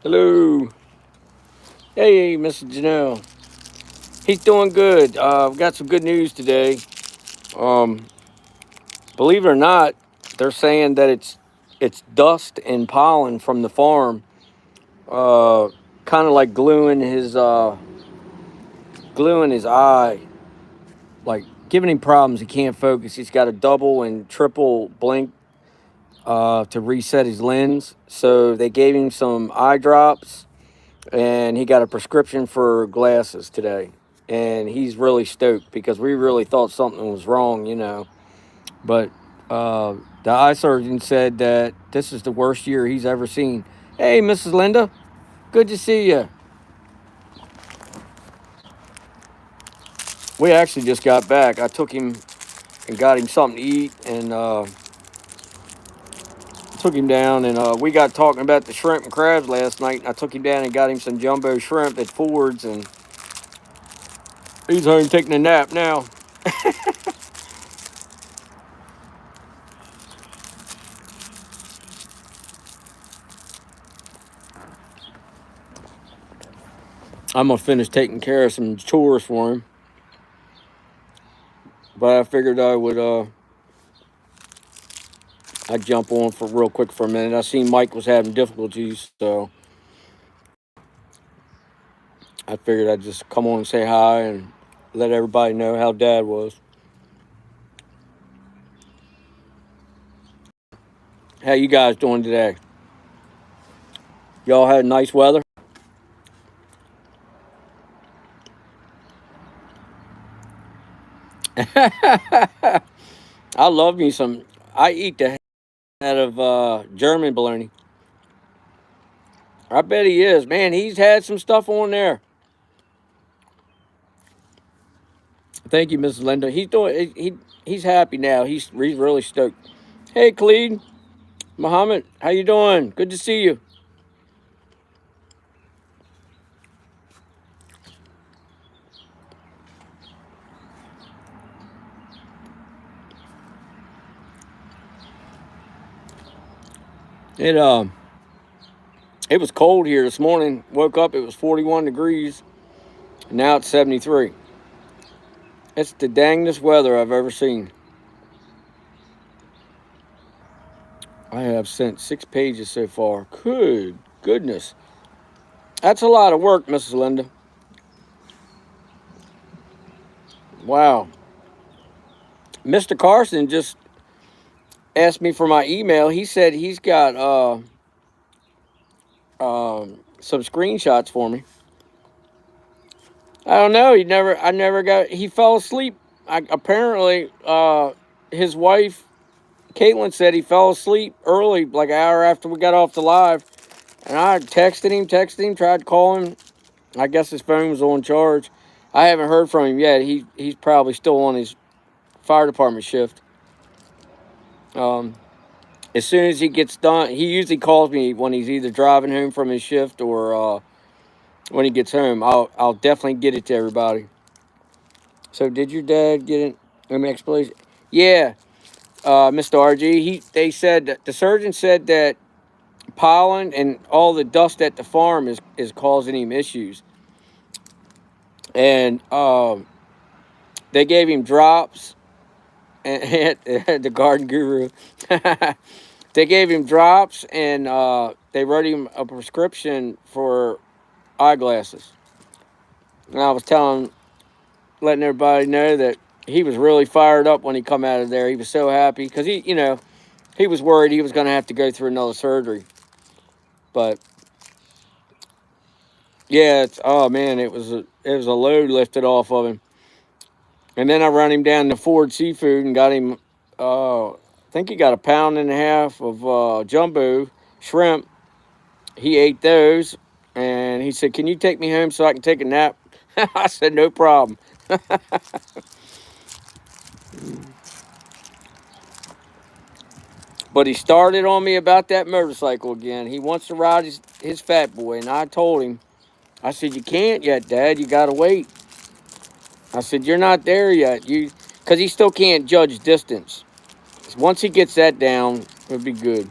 Hello. Hey, Mr. Janelle. He's doing good. I've got some good news today. Um, Believe it or not, they're saying that it's dust and pollen from the farm, uh, kind of like gluing his eye, like giving him problems. He can't focus. He's got a double and triple blink to reset his lens. So they gave him some eye drops and he got a prescription for glasses today. And he's really stoked because we really thought something was wrong. But uh, the eye surgeon said that this is the worst year he's ever seen. Hey, Mrs. Linda, good to see you. We actually just got back. I took him and got him something to eat and took him down. And we got talking about the shrimp and crabs last night. And I took him down and got him some jumbo shrimp at Ford's. And he's home taking a nap now. I'm going to finish taking care of some chores for him. But I figured I'd jump on for real quick for a minute. I seen Mike was having difficulties, so I figured I'd just come on and say hi and let everybody know how Dad was. How you guys doing today? Y'all had nice weather? I love me some. I eat the head of German bologna. I bet he is, man. He's had some stuff on there. Thank you, Mrs. Linda. He's happy now. He's really stoked. Hey, Khalid, Muhammad, how you doing? Good to see you. It it was cold here this morning. Woke up, it was 41 degrees. And now it's 73. It's the dangest weather I've ever seen. I have sent 6 pages so far. Good goodness. That's a lot of work, Mrs. Linda. Wow. Mr. Carson just asked me for my email. He said he's got some screenshots for me. I don't know. I never got, he fell asleep. Apparently, his wife, Caitlin, said he fell asleep early, like an hour after we got off the live. And I texted him, tried to call him. I guess his phone was on charge. I haven't heard from him yet. He's probably still on his fire department shift. Um, as soon as he gets done, he usually calls me when he's either driving home from his shift or when he gets home. I'll definitely get it to everybody. So did your dad get an explanation? Yeah, Mr. RG. They said that the surgeon said that pollen and all the dust at the farm is causing him issues, and they gave him drops and the garden guru. They gave him drops and they wrote him a prescription for eyeglasses. And I was letting everybody know that he was really fired up when he come out of there. He was so happy because he was worried he was going to have to go through another surgery. But yeah, oh man, it was a load lifted off of him. And then I run him down to Ford Seafood and got him. I think he got a pound and a half of jumbo shrimp. He ate those, and he said, "Can you take me home so I can take a nap?" I said, "No problem." But he started on me about that motorcycle again. He wants to ride his fat boy, and I told him, I said, "You can't yet, Dad. You gotta wait." I said, "You're not there yet. Because he still can't judge distance. Once he gets that down, it'll be good."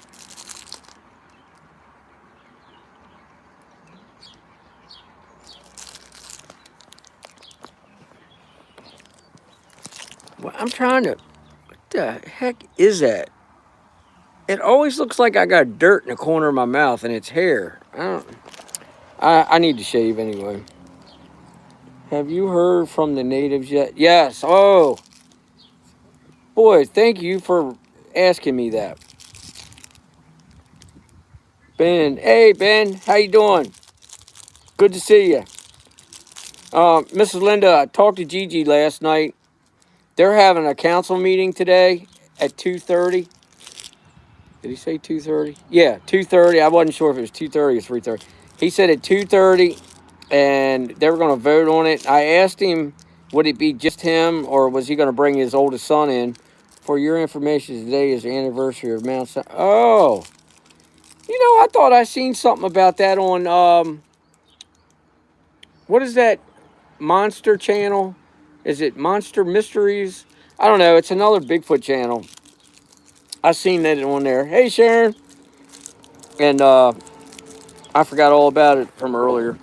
Well, I'm trying to. What the heck is that? It always looks like I got dirt in the corner of my mouth, and it's hair. I don't. I need to shave anyway. Have you heard from the natives yet? Yes. Oh, boy, thank you for asking me that. Ben. Hey, Ben. How you doing? Good to see you. Mrs. Linda, I talked to Gigi last night. They're having a council meeting today at 2:30. Did he say 2:30? Yeah, 2:30. I wasn't sure if it was 2:30 or 3:30. He said at 2:30, and they were going to vote on it. I asked him, would it be just him, or was he going to bring his oldest son in? For your information, today is the anniversary of Mount Sinai. Oh, I thought I seen something about that on what is that Monster channel? Is it Monster Mysteries? I don't know. It's another Bigfoot channel. I seen that on there. Hey, Sharon. And I forgot all about it from earlier.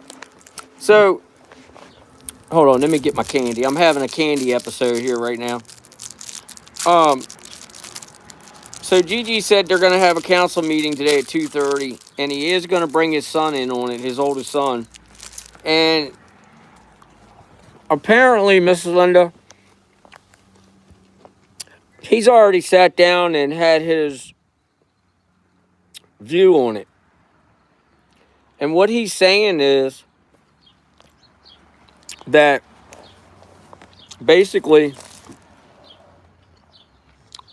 So, hold on. Let me get my candy. I'm having a candy episode here right now. So Gigi said they're going to have a council meeting today at 2:30, and he is going to bring his son in on it, his oldest son. And apparently, Mrs. Linda, he's already sat down and had his view on it. And what he's saying is that basically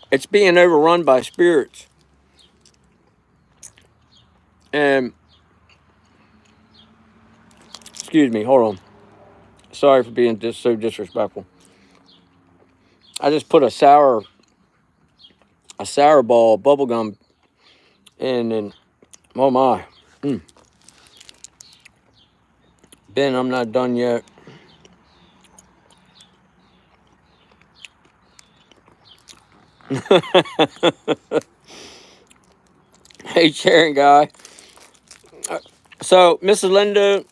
it's being overrun by spirits. And, excuse me, hold on. Sorry for being so disrespectful. I just put a sour ball bubble gum in, and oh my. Ben, I'm not done yet. Hey, Sharon guy. So, Mrs. Linda,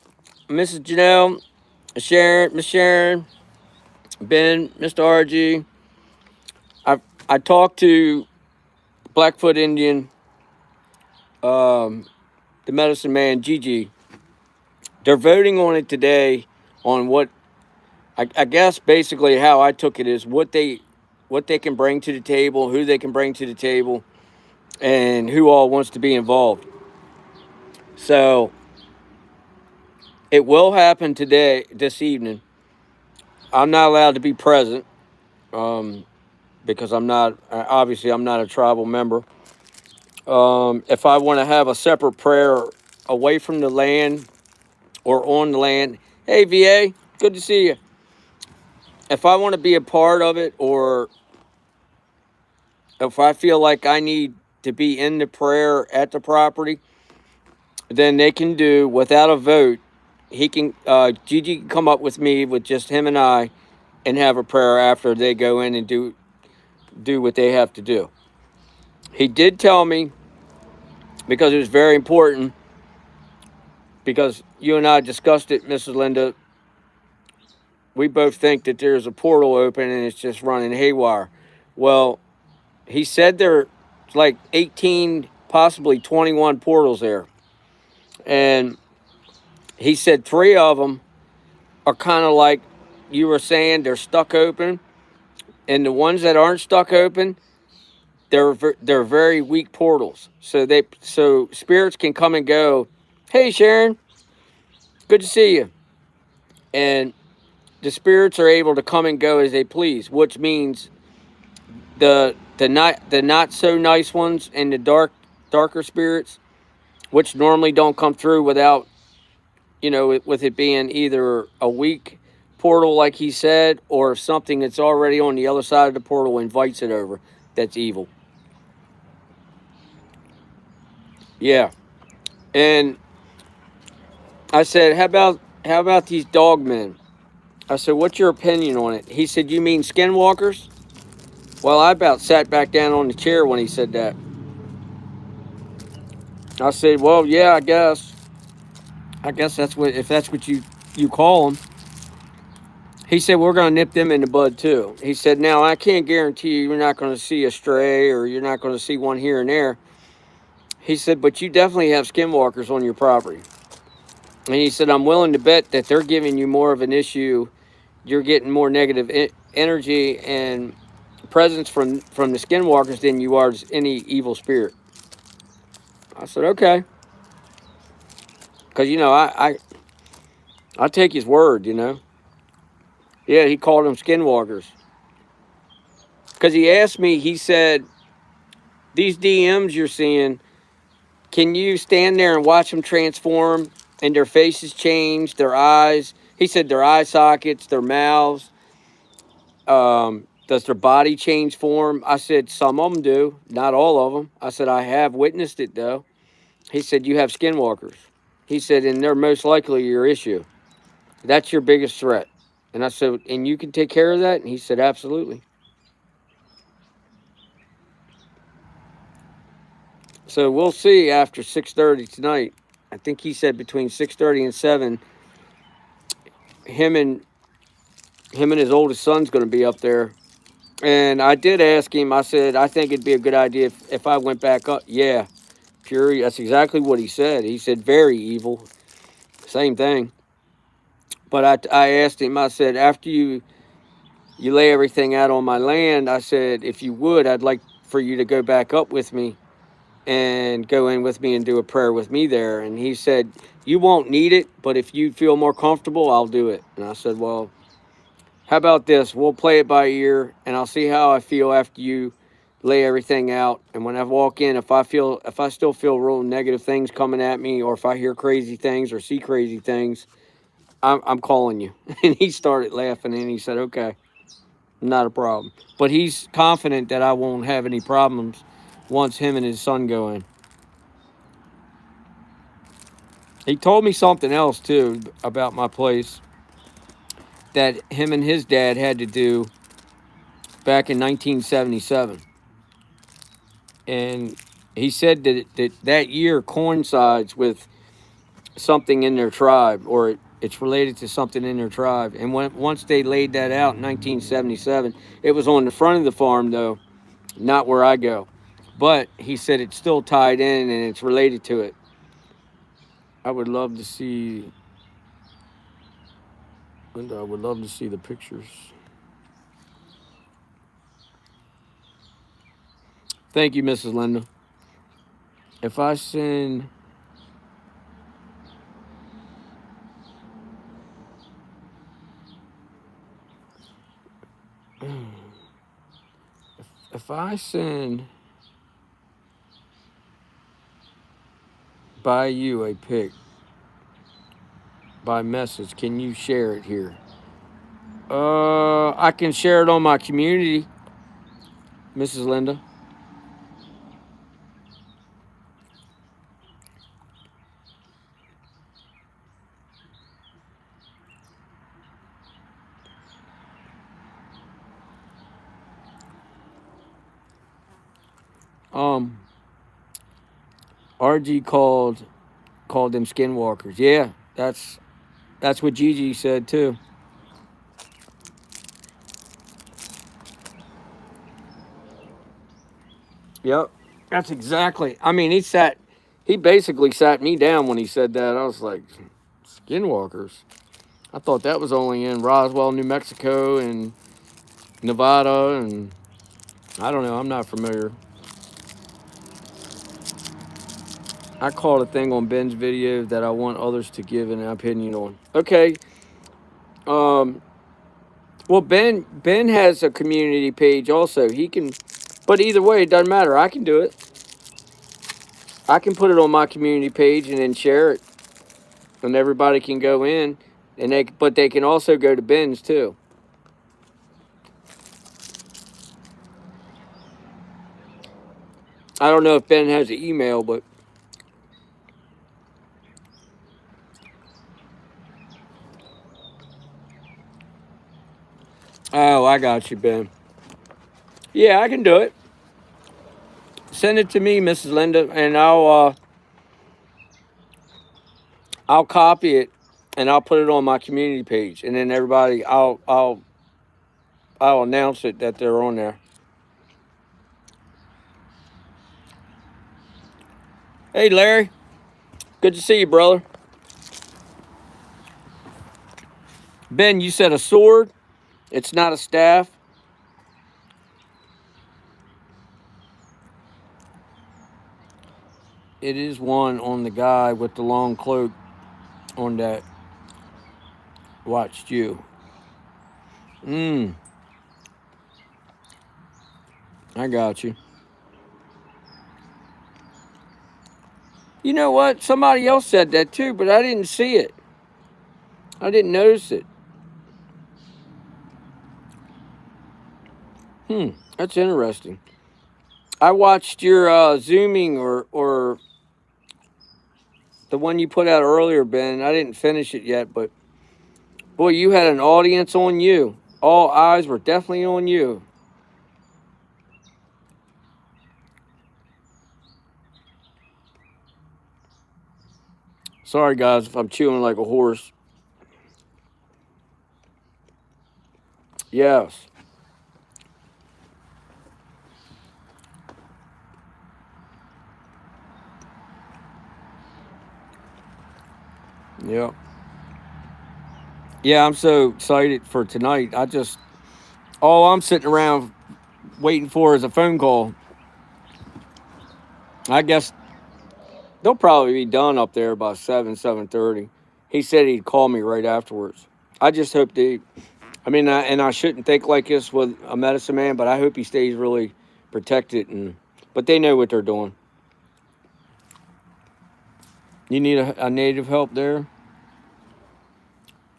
Mrs. Janelle, Sharon, Miss Sharon, Ben, Mr. RG. I talked to Blackfoot Indian, the medicine man, Gigi. They're voting on it today on what I guess basically how I took it is what they can bring to the table, who they can bring to the table, and who all wants to be involved. So it will happen this evening. I'm not allowed to be present because I'm not a tribal member. If I want to have a separate prayer away from the land or on the land, hey VA, good to see you. If I want to be a part of it, or if I feel like I need to be in the prayer at the property, then they can do without a vote. Gigi can come up with me with just him and I, and have a prayer after they go in and do what they have to do. He did tell me, because it was very important, because you and I discussed it, Mrs. Linda. We both think that there's a portal open and it's just running haywire. Well, he said there's like 18, possibly 21 portals there. And he said 3 of them are kind of like you were saying, they're stuck open. And the ones that aren't stuck open, they're very weak portals. So spirits can come and go. Hey, Sharon, good to see you. And the spirits are able to come and go as they please, which means the not so nice ones and the darker spirits, which normally don't come through without, with it being either a weak portal, like he said, or something that's already on the other side of the portal invites it over. That's evil. Yeah. And I said, how about these dogmen? I said, what's your opinion on it? He said, you mean skinwalkers? Well, I about sat back down on the chair when he said that. I said, well, yeah, I guess that's what, if that's what you call them. He said, we're going to nip them in the bud too. He said, now I can't guarantee you're not going to see a stray or you're not going to see one here and there. He said, but you definitely have skinwalkers on your property. And he said, I'm willing to bet that they're giving you more of an issue. You're getting more negative energy and presence from the skinwalkers than you are any evil spirit. I said, okay. Because, I take his word, Yeah, he called them skinwalkers. Because he asked me, he said, these DMs you're seeing, can you stand there and watch them transform and their faces change, their eyes? He said their eye sockets, their mouths. Does their body change form? I said some of them do, not all of them. I said I have witnessed it though. He said you have skinwalkers. He said, and they're most likely your issue. That's your biggest threat. And I said, and you can take care of that? And he said, absolutely. So we'll see after 6:30 tonight. I think he said between 6:30 and 7. Him and his oldest son's going to be up there. And I did ask him. I said, I think it'd be a good idea if I went back up. Yeah, pure. That's exactly what he said. He said very evil. Same thing. But I asked him. I said, after you lay everything out on my land, I said, if you would, I'd like for you to go back up with me and go in with me and do a prayer with me there. And he said, you won't need it, but if you feel more comfortable, I'll do it. And I said, well, how about this? We'll play it by ear, and I'll see how I feel after you lay everything out. And when I walk in, if I still feel real negative things coming at me, or if I hear crazy things or see crazy things, I'm calling you. And he started laughing, and he said, okay, not a problem. But he's confident that I won't have any problems once him and his son go in. He told me something else, too, about my place that him and his dad had to do back in 1977. And he said that year coincides with something in their tribe, or it's related to something in their tribe. And once they laid that out in 1977, it was on the front of the farm, though, not where I go. But he said it's still tied in and it's related to it. I would love to see, Linda, I would love to see the pictures. Thank you, Mrs. Linda. If I send... If I send by you a pic by message, can you share it here? I can share it on my community, Mrs. Linda. RG called them skinwalkers. Yeah, that's what Gigi said too. Yep, that's exactly. I mean, he basically sat me down when he said that. I was like, skinwalkers. I thought that was only in Roswell, New Mexico, and Nevada, and I don't know. I'm not familiar. I called a thing on Ben's video that I want others to give an opinion on. Okay. Well, Ben has a community page also. He can, but either way, it doesn't matter. I can do it. I can put it on my community page and then share it, and everybody can go in, but they can also go to Ben's too. I don't know if Ben has an email, but oh, I got you, Ben. Yeah, I can do it. Send it to me, Mrs. Linda, and I'll copy it and I'll put it on my community page, and then everybody, I'll announce it that they're on there. Hey, Larry, good to see you, brother. Ben, you said a sword. It's not a staff. It is one on the guy with the long cloak on that watched you. I got you. You know what? Somebody else said that too, but I didn't see it. I didn't notice it. That's interesting. I watched your zooming or the one you put out earlier, Ben. I didn't finish it yet, but boy, you had an audience on you. All eyes were definitely on you. Sorry, guys, if I'm chewing like a horse. Yes. Yep. Yeah, I'm so excited for tonight. All I'm sitting around waiting for is a phone call. I guess they'll probably be done up there by 7:30. He said he'd call me right afterwards. I just hope and I shouldn't think like this with a medicine man, but I hope he stays really protected, but they know what they're doing. You need a native help there?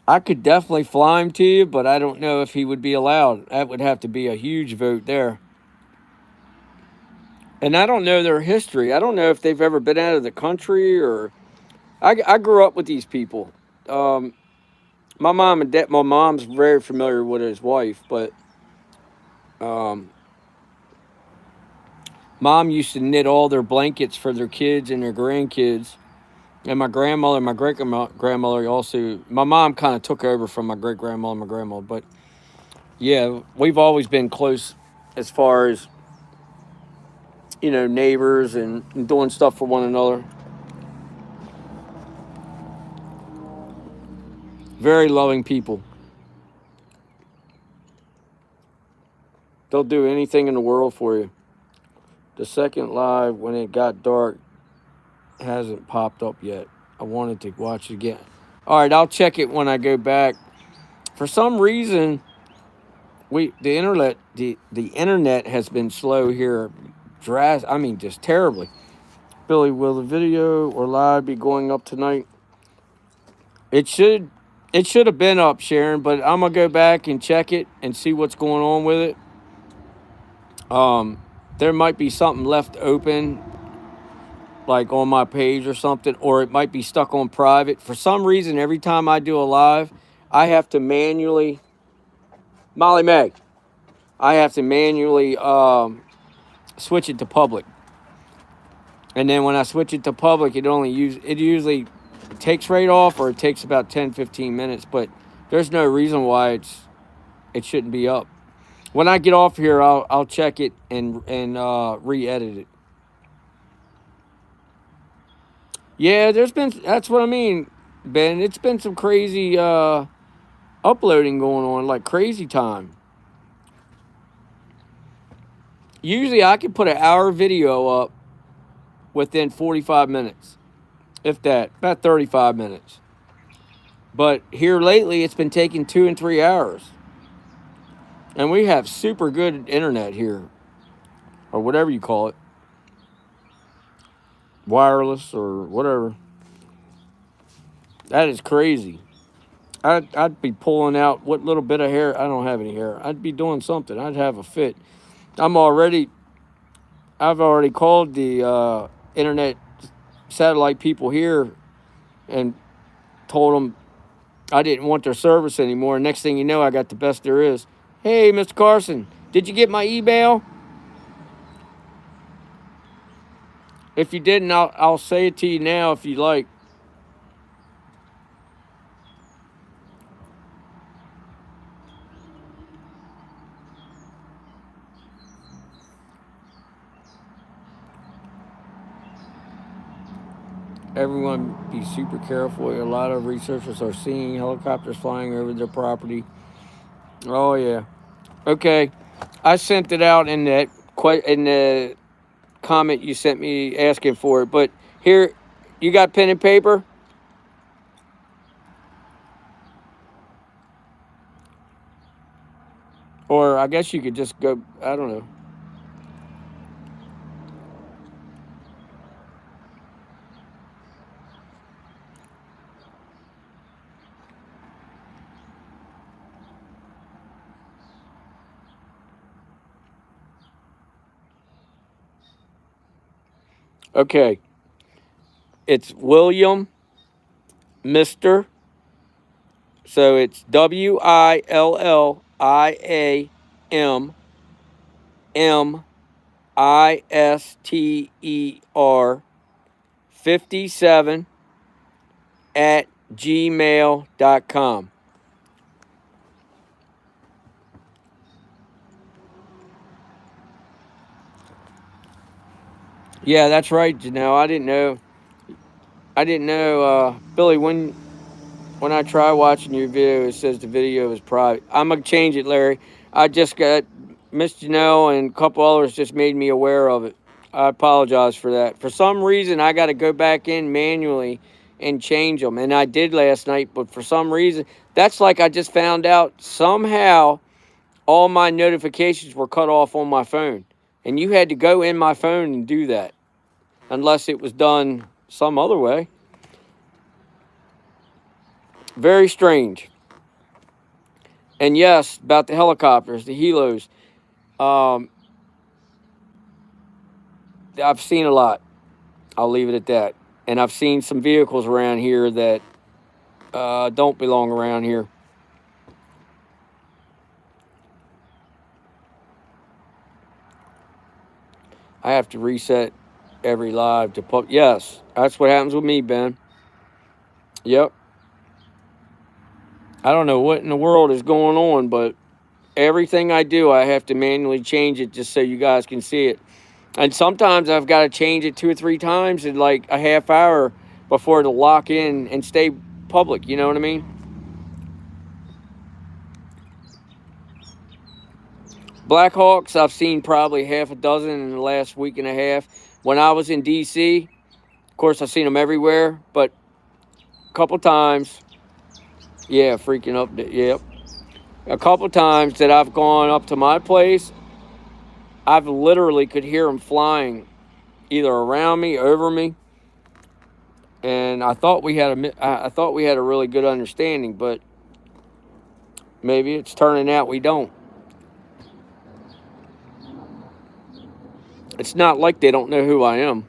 I could definitely fly him to you, but I don't know if he would be allowed. That would have to be a huge vote there. And I don't know their history. I don't know if they've ever been out of the country or. I grew up with these people. My mom and dad. My mom's very familiar with his wife, but um, mom used to knit all their blankets for their kids and their grandkids. And my grandmother, my great grandmother also. My mom kind of took over from my great grandmother and my grandmother, but yeah, we've always been close as far as neighbors and doing stuff for one another. Very loving people. They'll do anything in the world for you. The second live, when it got dark, hasn't popped up yet. I wanted to watch it again. All right, I'll check it when I go back. For some reason, the internet has been slow here, just terribly. Billy, will the video or live be going up tonight? It should have been up, Sharon, but I'm gonna go back and check it and see what's going on with it. There might be something left open, like on my page or something, or it might be stuck on private. For some reason, every time I do a live, I have to manually, Molly Meg, I have to manually switch it to public. And then when I switch it to public, it usually takes right off, or it takes about 10-15 minutes, but there's no reason why it shouldn't be up. When I get off here, I'll check it and re-edit it. Yeah, that's what I mean, Ben. It's been some crazy uploading going on, like crazy time. Usually I can put an hour video up within 45 minutes, if that, about 35 minutes. But here lately, it's been taking 2 and 3 hours. And we have super good internet here, or whatever you call it, wireless or whatever. That is crazy. I'd be pulling out what little bit of hair. I don't have any hair. I'd be doing something. I'd have a fit. I've already called the internet satellite people here and told them I didn't want their service anymore. Next thing you know, I got the best there is. Hey, Mr. Carson, did you get my email? If you didn't, I'll say it to you now if you like. everyone be super careful. A lot of researchers are seeing helicopters flying over their property. Oh yeah. Okay. I sent it out in the comment you sent me asking for it. But here, you got pen and paper? Or I guess you could just go, I don't know. Okay. It's William Mr. So it's WILLIAMMISTER 57 at gmail.com. Yeah, that's right, Janelle. I didn't know, Billy, when I try watching your video, it says the video is private. I'm gonna change it, Larry. I just got Miss Janelle and a couple others just made me aware of it. I apologize for that. For some reason, I got to go back in manually and change them, and I did last night. But for some reason, that's like I just found out somehow all my notifications were cut off on my phone, and you had to go in my phone and do that, unless it was done some other way. Very strange. And yes, about the helicopters, the helos. Um, I've seen a lot. I'll leave it at that. And I've seen some vehicles around here that don't belong around here. I have to reset every live to put. Yes, that's what happens with me, Ben. Yep. I don't know what in the world is going on, but everything I do, I have to manually change it just so you guys can see it. And sometimes I've got to change it 2 or 3 times in like a half hour before it'll lock in and stay public. You know what I mean? Blackhawks, I've seen probably half a dozen in the last week and a half. When I was in D.C., of course, I've seen them everywhere, but a couple times, yeah, freaking up. Yep. A couple times that I've gone up to my place, I've literally could hear them flying either around me, over me, and I thought we had a really good understanding, but maybe it's turning out we don't. It's not like they don't know who I am.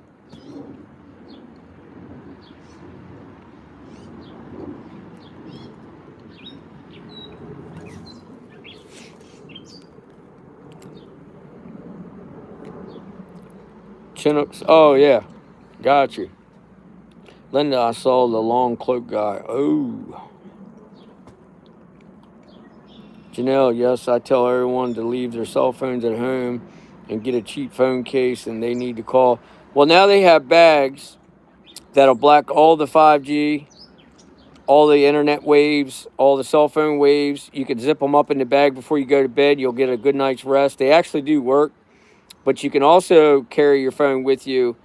Chinooks. Oh yeah, got you. Linda, I saw the long cloak guy. Oh, Janelle, yes, I tell everyone to leave their cell phones at home and get a cheap phone case, and they need to call. Well, now they have bags that'll block all the 5G, all the internet waves, all the cell phone waves. You can zip them up in the bag before you go to bed. You'll get a good night's rest. They actually do work, but you can also carry your phone with you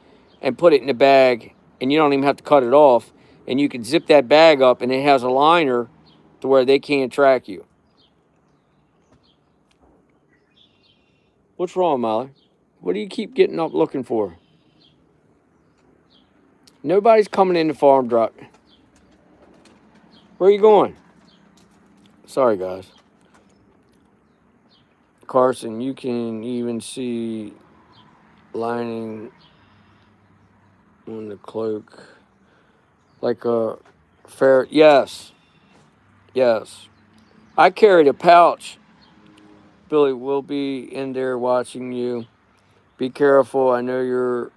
and put it in the bag, and you don't even have to cut it off. And you can zip that bag up, and it has a liner to where they can't track you. What's wrong, Molly? What do you keep getting up looking for? Nobody's coming in the farm truck. Where are you going? Sorry, guys. Carson, you can even see lining on the cloak. Like a fair. Yes. Yes. I carried a pouch. Billy will be in there watching you. Be careful. I know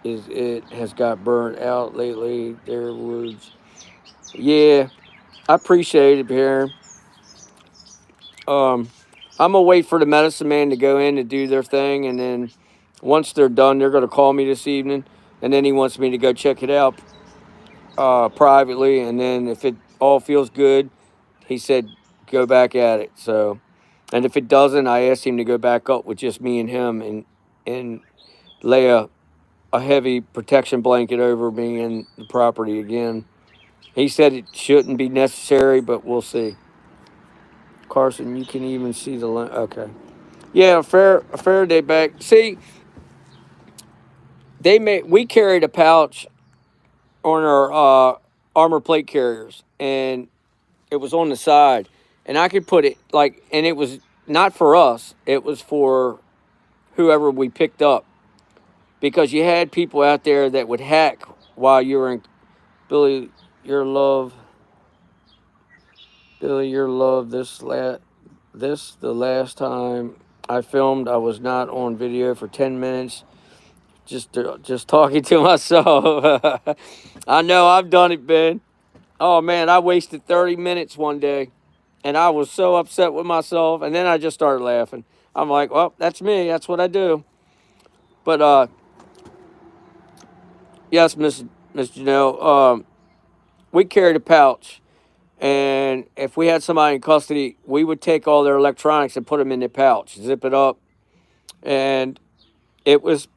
it has got burnt out lately. There was. Yeah. I appreciate it, Pierre. I'm gonna wait for the medicine man to go in to do their thing, and then Once they're done, they're going to call me this evening, and then he wants me to go check it out privately, and then if it all feels good, he said go back at it. So, and if it doesn't, I asked him to go back up with just me and him, and lay a heavy protection blanket over me and the property again. He said it shouldn't be necessary, but we'll see. Carson, you can even see the okay. Yeah, a Faraday bag. See, we carried a pouch on our armor plate carriers, and it was on the side, and I could put it like, and it was not for us. It was for whoever we picked up, because you had people out there that would hack while you were in. Billy, your love. Billy, your love. This the last time I filmed. I was not on video for 10 minutes. Just talking to myself. I know I've done it, Ben. Oh man, I wasted 30 minutes one day, and I was so upset with myself. And then I just started laughing. I'm like, well, that's me. That's what I do. But yes, Miss Janelle, we carried a pouch, and if we had somebody in custody, we would take all their electronics and put them in the pouch, zip it up, and it was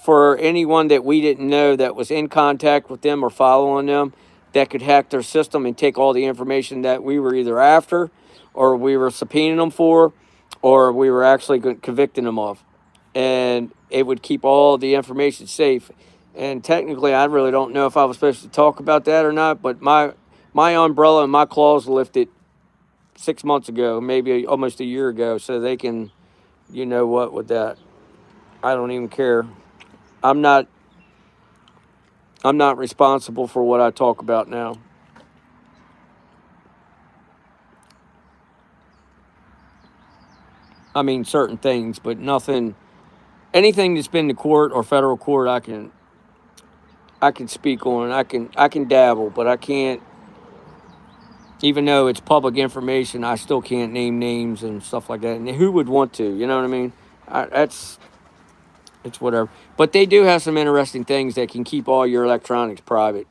for anyone that we didn't know that was in contact with them or following them that could hack their system and take all the information that we were either after, or we were subpoenaing them for, or we were actually convicting them of. And it would keep all the information safe. And technically, I really don't know if I was supposed to talk about that or not, but my umbrella and my claws lifted 6 months ago, maybe almost a year ago, so they can, you know what, with that. I don't even care. I'm not responsible for what I talk about now. I mean certain things, but nothing. Anything that's been to court or federal court, I can speak on. I can dabble, but I can't. Even though it's public information, I still can't name names and stuff like that. And who would want to? You know what I mean? It's whatever. But they do have some interesting things that can keep all your electronics private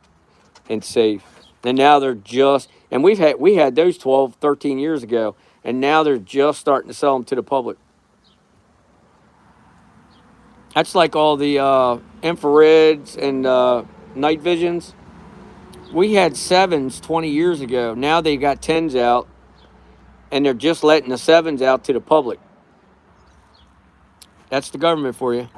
and safe. And now they're just, and we had those 12, 13 years ago, and now they're just starting to sell them to the public. That's like all the infrareds and night visions. We had sevens 20 years ago. Now they got tens out, and they're just letting the sevens out to the public. That's the government for you.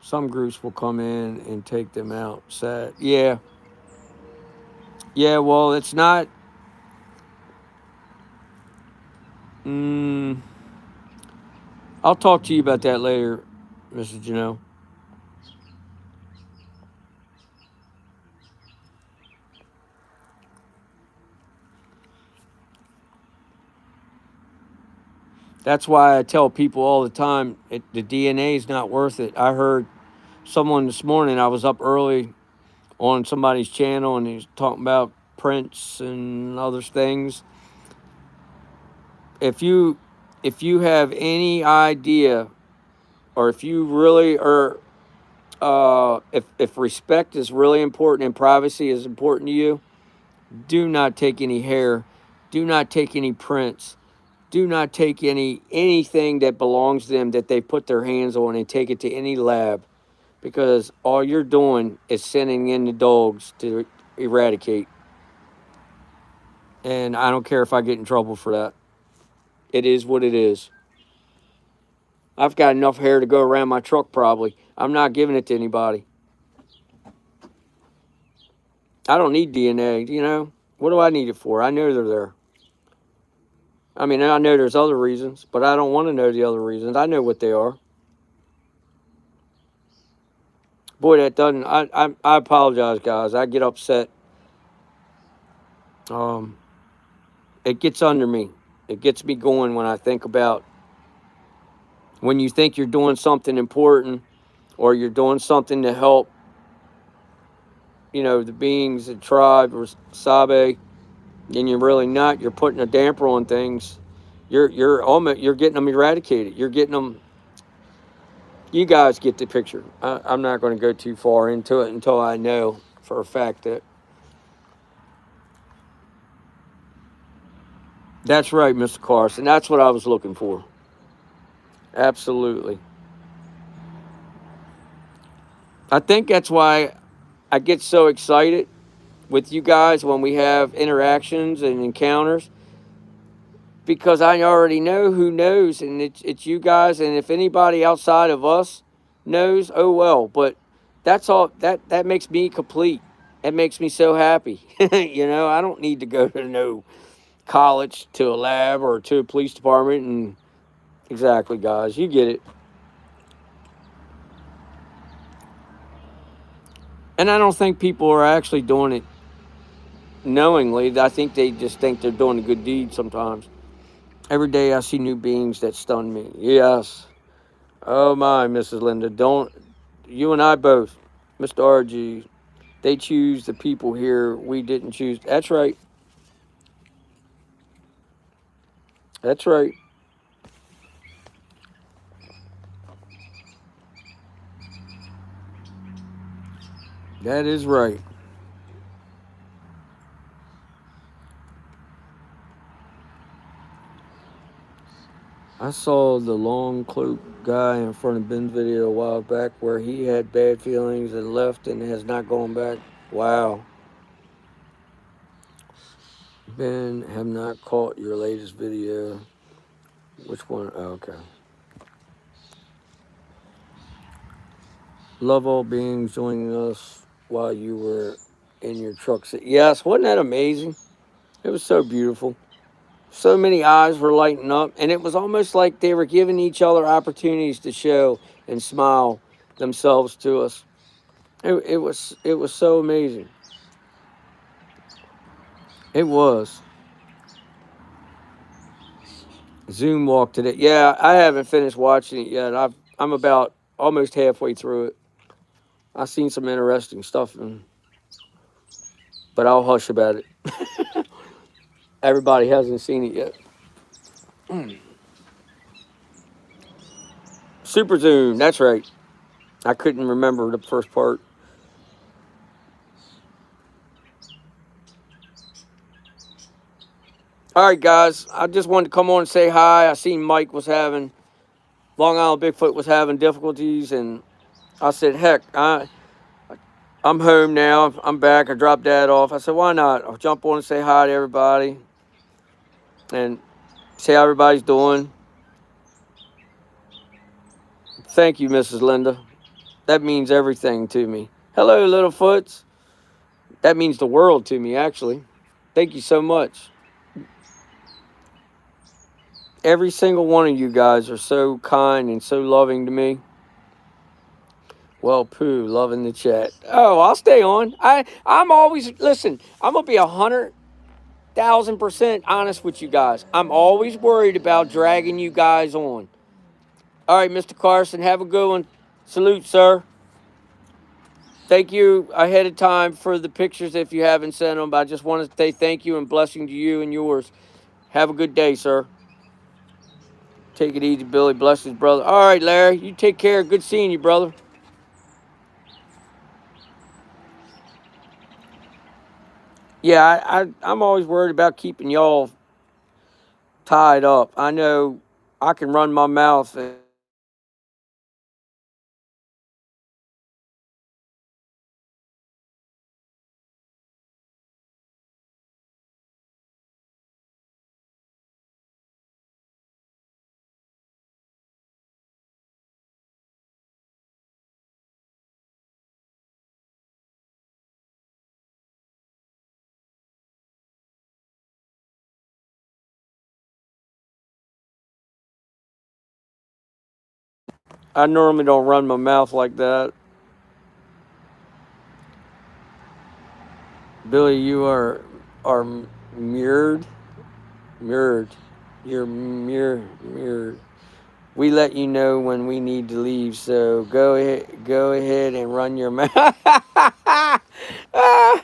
Some groups will come in and take them out. Sad. Yeah. Yeah, well, it's not. Mm, I'll talk to you about that later, Mrs. Janelle. That's why I tell people all the time the DNA is not worth it. I heard someone this morning, I was up early on somebody's channel, and he's talking about Prince and other things. If you have any idea, or if you really are, if respect is really important and privacy is important to you, do not take any hair, do not take any prints, do not take anything that belongs to them that they put their hands on and take it to any lab, because all you're doing is sending in the dogs to eradicate. And I don't care if I get in trouble for that. It is what it is. I've got enough hair to go around my truck probably. I'm not giving it to anybody. I don't need DNA, you know? What do I need it for? I know they're there. I mean, I know there's other reasons, but I don't want to know the other reasons. I know what they are. Boy, that doesn't. I apologize, guys. I get upset. It gets under me. It gets me going when I think about when you think you're doing something important, or you're doing something to help the beings, the tribe, or Sabe, then you're really not. You're putting a damper on things. You're getting them eradicated. You're getting them. You guys get the picture. I'm not going to go too far into it until I know for a fact that that's right, Mr. Carson. That's what I was looking for. Absolutely. I think that's why I get so excited with you guys when we have interactions and encounters because I already know who knows, and it's you guys. And if anybody outside of us knows, oh well. But that's all. That makes me complete. It makes me so happy. I don't need to go to no college, to a lab, or to a police department. And exactly, guys, you get it. And I don't think people are actually doing it knowingly. I think they just think they're doing a good deed sometimes. Every day I see new beings that stun me. Yes. Oh my, Mrs. Linda, don't you and I both, Mr. RG, they choose the people here we didn't choose. That's right. That's right. That is right. I saw the long cloak guy in front of Ben's video a while back where he had bad feelings and left and has not gone back. Wow. Ben, have not caught your latest video. Which one? Oh, okay. Love all beings joining us while you were in your truck. Yes, wasn't that amazing? It was so beautiful. So many eyes were lighting up, and it was almost like they were giving each other opportunities to show and smile themselves to us. It was so amazing. It was. Zoom walk today. Yeah, I haven't finished watching it yet. I'm about almost halfway through it. I've seen some interesting stuff, but I'll hush about it. Everybody hasn't seen it yet. Super Zoom. That's right. I couldn't remember the first part. All right, guys. I just wanted to come on and say hi. I seen Mike was having Long Island Bigfoot was having difficulties, and I said, "Heck, I'm home now. I'm back. I dropped Dad off." I said, "Why not? I'll jump on and say hi to everybody and see how everybody's doing." Thank you, Mrs. Linda. That means everything to me. Hello, Littlefoots. That means the world to me, actually. Thank you so much. Every single one of you guys are so kind and so loving to me. Well, Pooh, loving the chat. Oh, I'll stay on. I'm always listen. I'm gonna be 100,000% honest with you guys. I'm always worried about dragging you guys on. All right, Mr. Carson, have a good one. Salute, sir. Thank you ahead of time for the pictures if you haven't sent them. But I just want to say thank you and blessing to you and yours. Have a good day, sir. Take it easy, Billy. Bless his brother. All right, Larry. You take care. Good seeing you, brother. Yeah, I'm always worried about keeping y'all tied up. I know I can run my mouth. I normally don't run my mouth like that. Billy, you are mirrored. Mirrored. You're mirrored. We let you know when we need to leave, so go ahead and run your mouth. Ah,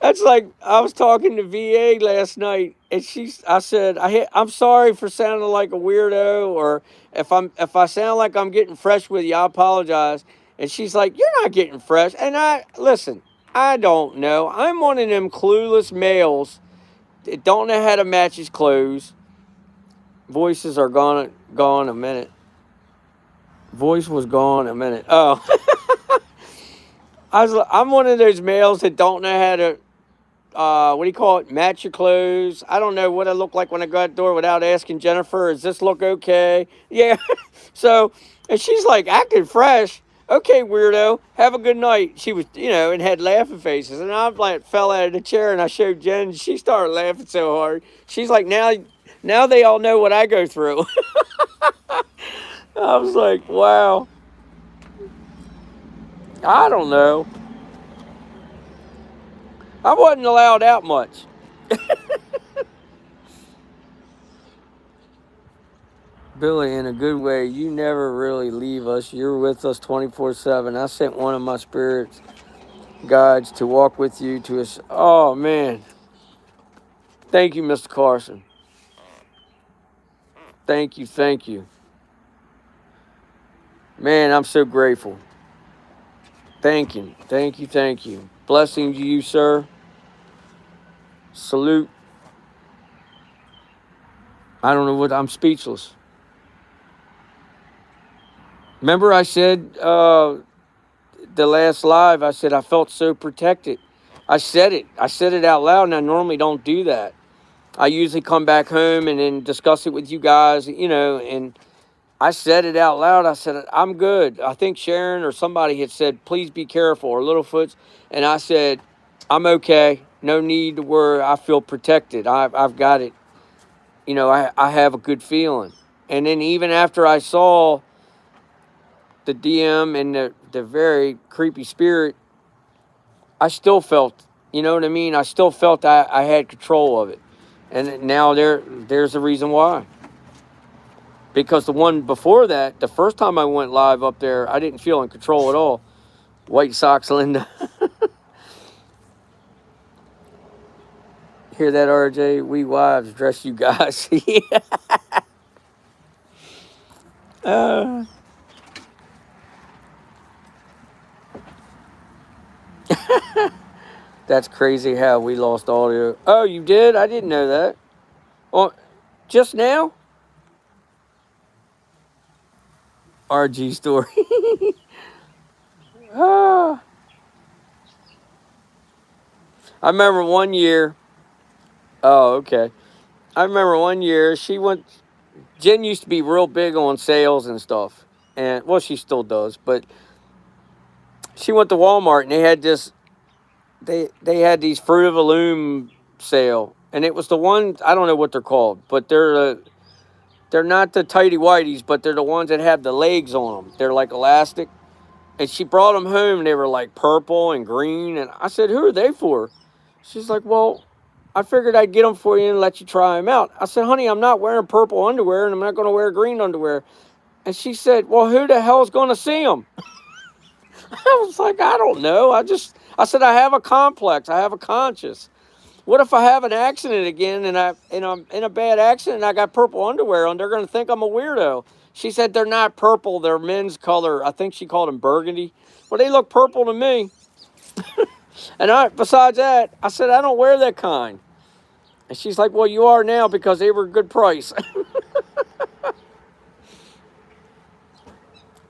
that's like I was talking to VA last night, and I said, I'm sorry for sounding like a weirdo, or if I sound like I'm getting fresh with you, I apologize. And she's like, you're not getting fresh. And I listen, I don't know. I'm one of them clueless males that don't know how to match his clothes. Voices are gone a minute. Voice was gone a minute. Oh, I'm one of those males that don't know how to what do you call it? Match your clothes. I don't know what I look like when I go out the door without asking Jennifer, does this look okay? Yeah. So, and she's like acting fresh. Okay, weirdo. Have a good night. She was, and had laughing faces. And I like fell out of the chair and I showed Jen. And she started laughing so hard. She's like, now they all know what I go through. I was like, wow. I don't know. I wasn't allowed out much. Billy, in a good way, you never really leave us. You're with us 24/7. I sent one of my spirit guides to walk with you to us. Oh, man. Thank you, Mr. Carson. Thank you. Thank you. Man, I'm so grateful. Thank you. Thank you. Thank you. Blessing to you, sir. Salute. I don't know I'm speechless. Remember I said the last live, I said I felt so protected. I said it. I said it out loud, and I normally don't do that. I usually come back home and then discuss it with you guys, and I said it out loud. I said, I'm good. I think Sharon or somebody had said, please be careful, or Littlefoots. And I said, I'm okay. No need to worry. I feel protected. I've got it. I have a good feeling. And then even after I saw the DM and the very creepy spirit, I still felt, you know what I mean? I still felt I had control of it. And now there's a reason why. Because the one before that, the first time I went live up there, I didn't feel in control at all. White Sox Linda. Hear that, RJ? We wives dress you guys. Yeah. That's crazy how we lost audio. Oh, you did? I didn't know that. Oh, just now? RG story. Ah. I remember one year. Oh, okay. I remember one year Jen used to be real big on sales and stuff. And, well, she still does. But she went to Walmart and they had these Fruit of the Loom sale. And it was the one, I don't know what they're called, but they're not the tighty whities, but they're the ones that have the legs on them. They're like elastic. And she brought them home and they were like purple and green. And I said, who are they for? She's like, well, I figured I'd get them for you and let you try them out. I said, honey, I'm not wearing purple underwear and I'm not going to wear green underwear. And she said, well, who the hell's going to see them? I was like, I don't know. I said, I have a complex. I have a conscience. What if I have an accident again and I'm in a bad accident and I got purple underwear on? They're going to think I'm a weirdo. She said, they're not purple. They're men's color. I think she called them burgundy. Well, they look purple to me. And besides that, I said, I don't wear that kind. And she's like, well, you are now because they were a good price.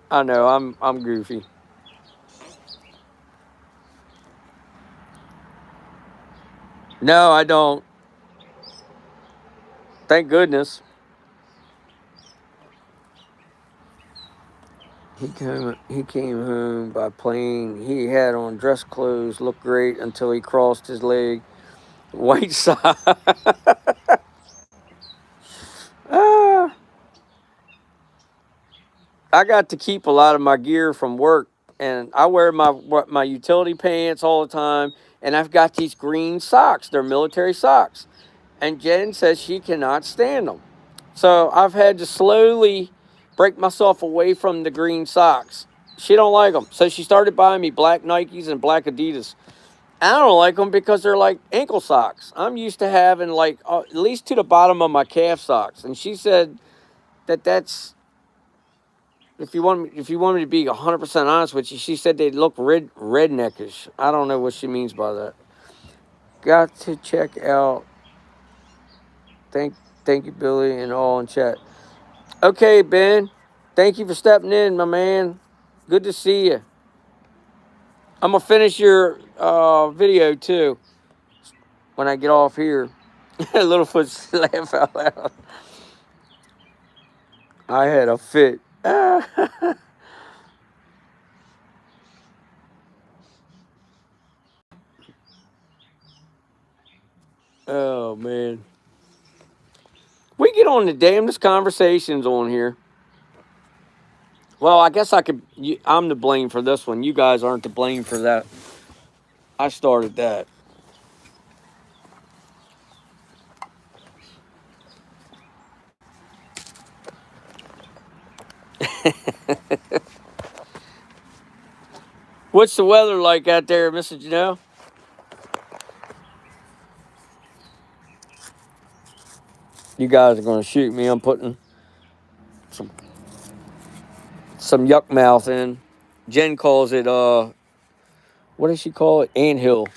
I know, I'm goofy. No, I don't. Thank goodness. He came home by plane. He had on dress clothes, looked great until he crossed his leg. White side. Ah, I got to keep a lot of my gear from work, and I wear my utility pants all the time. And I've got these green socks. They're military socks. And Jen says she cannot stand them. So I've had to slowly break myself away from the green socks. She don't like them. So she started buying me black Nikes and black Adidas. I don't like them because they're like ankle socks. I'm used to having like at least to the bottom of my calf socks. And she said that that's if you want me to be 100% honest with you, she said they look redneckish. I don't know what she means by that. Got to check out. Thank thank you, Billy, and all in chat. Okay, Ben. Thank you for stepping in, my man. Good to see you. I'm gonna finish your video too when I get off here. Littlefoot's laugh out loud. I had a fit. Oh man. We get on the damnedest conversations on here. Well, I guess I could. I'm to blame for this one. You guys aren't to blame for that. I started that. What's the weather like out there, Mr. Janelle? You guys are going to shoot me. I'm putting some yuck mouth in. Jen calls it, what does she call it? Anthill.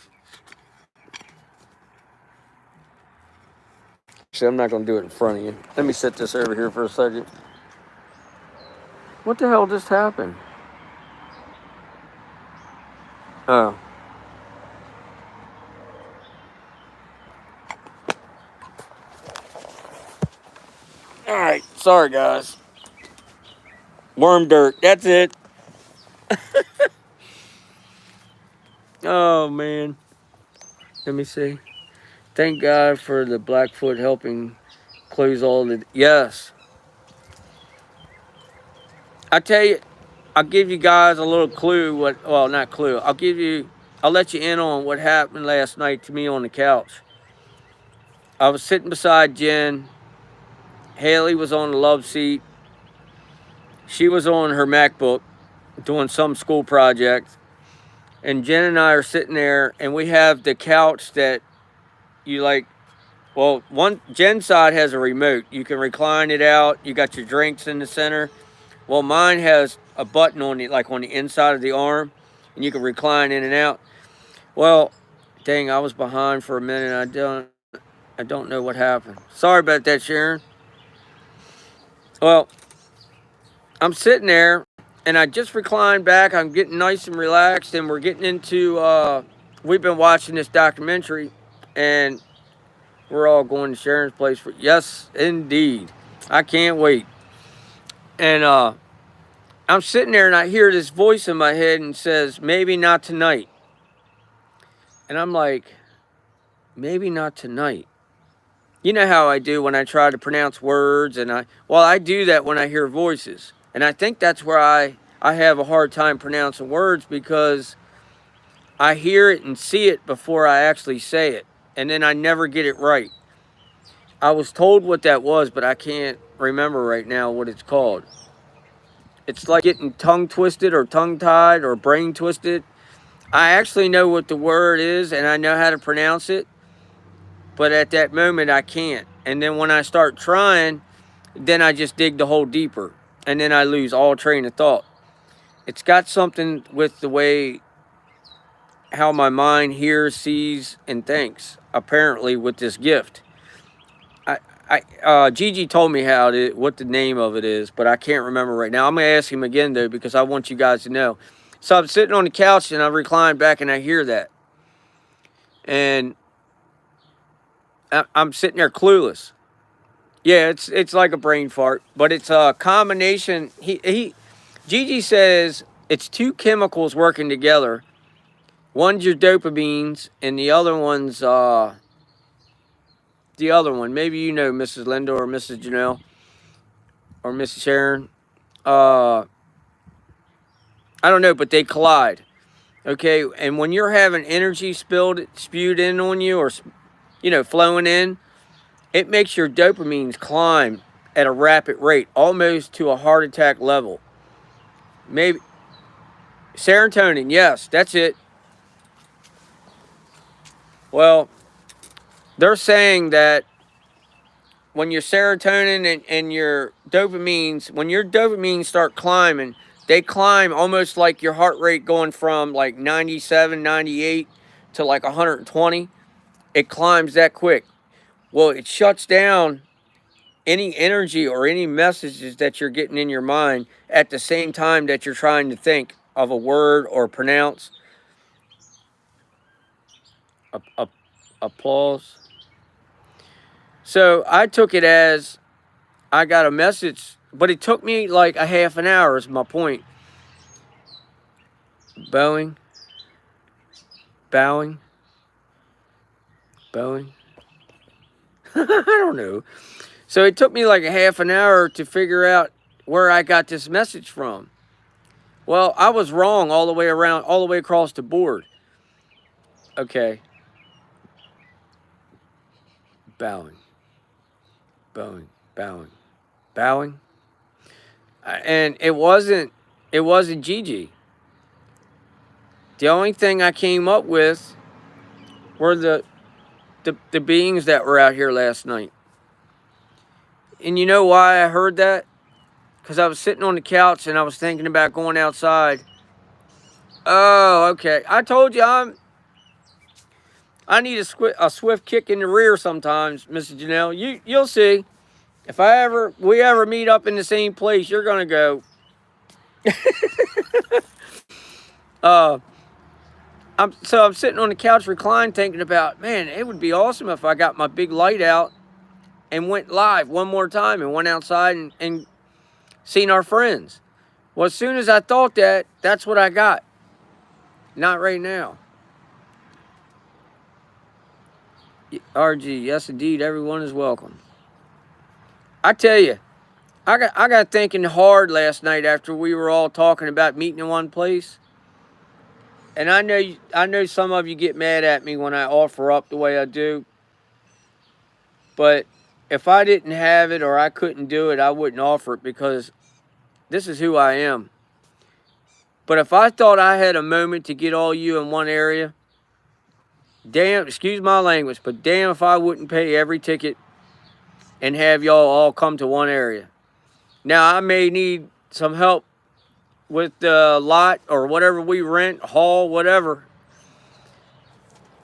Actually, I'm not going to do it in front of you. Let me set this over here for a second. What the hell just happened? Oh. All right. Sorry, guys. Worm dirt. That's it. Oh, man. Let me see. Thank God for the Blackfoot helping close all the... Yes. I tell you, I'll give you guys a little clue. Well, not clue. I'll let you in on what happened last night to me on the couch. I was sitting beside Jen. Haley was on the love seat. She was on her MacBook doing some school project. And Jen and I are sitting there, and we have the couch that you like. Well, Jen's side has a remote. You can recline it out. You got your drinks in the center. Well, mine has a button on it, like on the inside of the arm, and you can recline in and out. Well, dang, I was behind for a minute. I don't know what happened. Sorry about that, Sharon. Well, I'm sitting there, and I just reclined back. I'm getting nice and relaxed, and we're getting into. We've been watching this documentary, and we're all going to Sharon's place for. Yes, indeed. I can't wait. And I'm sitting there, and I hear this voice in my head and says, "Maybe not tonight." And I'm like, "Maybe not tonight." You know how I do when I try to pronounce words, and I do that when I hear voices. And I think that's where I have a hard time pronouncing words, because I hear it and see it before I actually say it. And then I never get it right. I was told what that was, but I can't remember right now what it's called. It's like getting tongue twisted or tongue tied or brain twisted. I actually know what the word is, and I know how to pronounce it. But at that moment, I can't. And then when I start trying, then I just dig the hole deeper. And then I lose all train of thought. It's got something with the way how my mind hears, sees, and thinks, apparently, with this gift. Gigi told me what the name of it is, but I can't remember right now. I'm going to ask him again, though, because I want you guys to know. So I'm sitting on the couch, and I recline back, and I hear that. And I'm sitting there clueless. Yeah, it's like a brain fart, but it's a combination. Gigi says it's two chemicals working together. One's your dopamines, and the other one's the other one. Maybe you know Mrs. Linda or Mrs. Janelle or Mrs. Sharon. I don't know, but they collide. Okay, and when you're having energy spewed in on you, or flowing in, it makes your dopamines climb at a rapid rate, almost to a heart attack level. Maybe Serotonin, yes, that's it. Well, they're saying that when your serotonin and your dopamines, when your dopamines start climbing, they climb almost like your heart rate going from like 97, 98 to like 120. It climbs that quick. Well, it shuts down any energy or any messages that you're getting in your mind at the same time that you're trying to think of a word or pronounce. A, applause. So I took it as I got a message, but it took me like a half an hour, is my point. Bowing, bowing, bowing. I don't know. So it took me like a half an hour to figure out where I got this message from. Well, I was wrong all the way around, all the way across the board. Okay. Bowing, bowing, bowing, bowing. And it wasn't Gigi. The only thing I came up with were the beings that were out here last night. And you know why I heard that? Because I was sitting on the couch and I was thinking about going outside. Oh, okay. I told you I need a swift kick in the rear sometimes, Mrs. Janelle. You'll see. If we ever meet up in the same place, you're gonna go. uh, I'm sitting on the couch reclined thinking about, man, it would be awesome if I got my big light out and went live one more time and went outside and seen our friends. Well, as soon as I thought that, that's what I got. Not right now. RG, yes indeed, everyone is welcome. I tell you, I got thinking hard last night after we were all talking about meeting in one place. And I know some of you get mad at me when I offer up the way I do. But if I didn't have it or I couldn't do it, I wouldn't offer it because this is who I am. But if I thought I had a moment to get all you in one area, damn, excuse my language, but damn if I wouldn't pay every ticket and have y'all all come to one area. Now, I may need some help with the lot or whatever we rent, hall, whatever.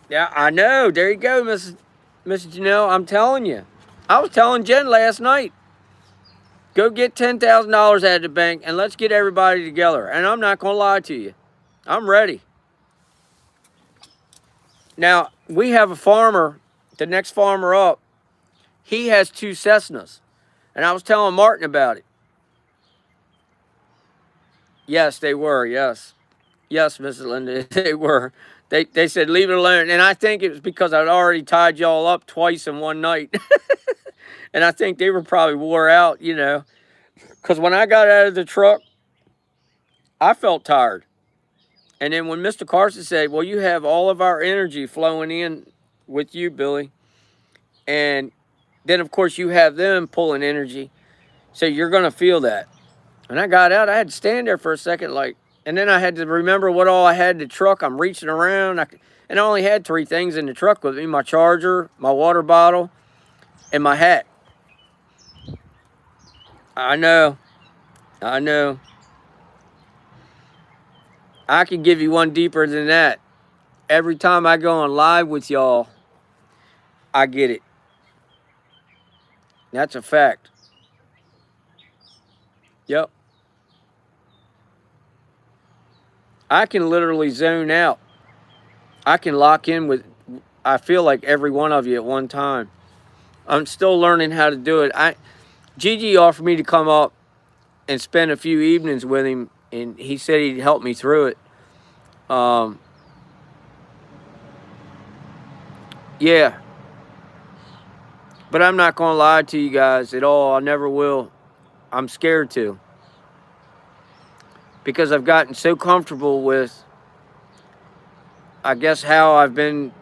Yeah, I know. There you go, Mrs. Janelle. I'm telling you. I was telling Jen last night, go get $10,000 out of the bank and let's get everybody together. And I'm not going to lie to you. I'm ready. Now, we have a farmer, the next farmer up, he has 2 Cessnas. And I was telling Martin about it. Yes, they were. Yes. Yes, Mrs. Linda, they were. They said, leave it alone. And I think it was because I'd already tied y'all up twice in one night. And I think they were probably wore out, you know. Because when I got out of the truck, I felt tired. And then when Mr. Carson said, well, you have all of our energy flowing in with you, Billy. And then, of course, you have them pulling energy. So you're going to feel that. When I got out, I had to stand there for a second, like, and then I had to remember what all I had in the truck. I'm reaching around, and I only had 3 things in the truck with me: my charger, my water bottle, and my hat. I know. I can give you one deeper than that. Every time I go on live with y'all, I get it. That's a fact. Yep. I can literally zone out. I can lock in with, I feel like every one of you at one time. I'm still learning how to do it. Gigi offered me to come up and spend a few evenings with him, and he said he'd help me through it. Yeah. But I'm not going to lie to you guys at all. I never will. I'm scared to. Because I've gotten so comfortable with, I guess, how I've been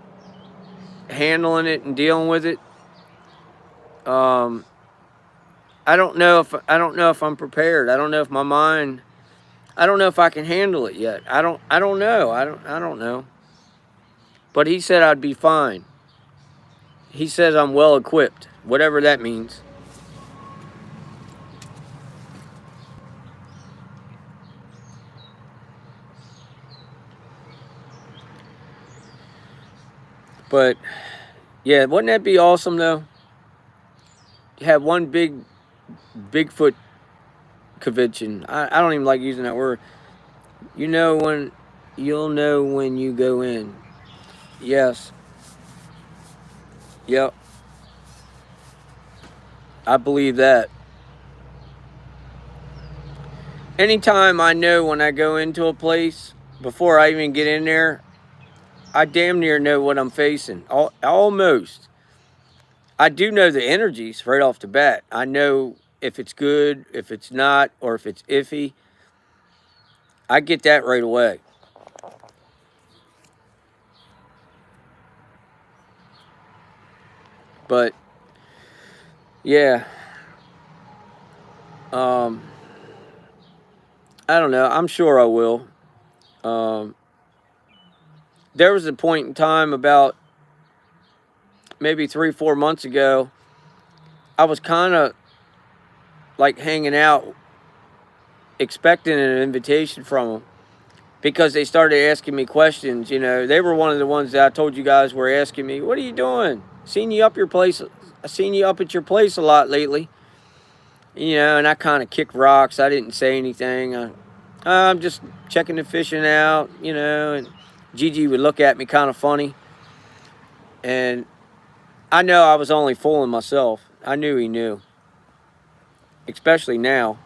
handling it and dealing with it. I don't know if I'm prepared. I don't know if my mind, I don't know if I can handle it yet. I don't know. I don't know. But he said I'd be fine. He says I'm well equipped, whatever that means. But yeah, wouldn't that be awesome though? Have one big Bigfoot convention. I don't even like using that word. You know when you'll know when you go in. Yes. Yep. I believe that. Anytime I know when I go into a place, before I even get in there, I damn near know what I'm facing. Almost. I do know the energies right off the bat. I know if it's good, if it's not, or if it's iffy. I get that right away. But yeah, um, I don't know. I'm sure I will. Um, there was a point in time about maybe 3, 4 months ago. I was kind of like hanging out, expecting an invitation from them because they started asking me questions. You know, they were one of the ones that I told you guys were asking me, "What are you doing? Seen you up your place. I seen you up at your place a lot lately." You know, and I kind of kicked rocks. I didn't say anything. I'm just checking the fishing out, you know, and Gigi would look at me kind of funny. And I know I was only fooling myself. I knew he knew, especially now.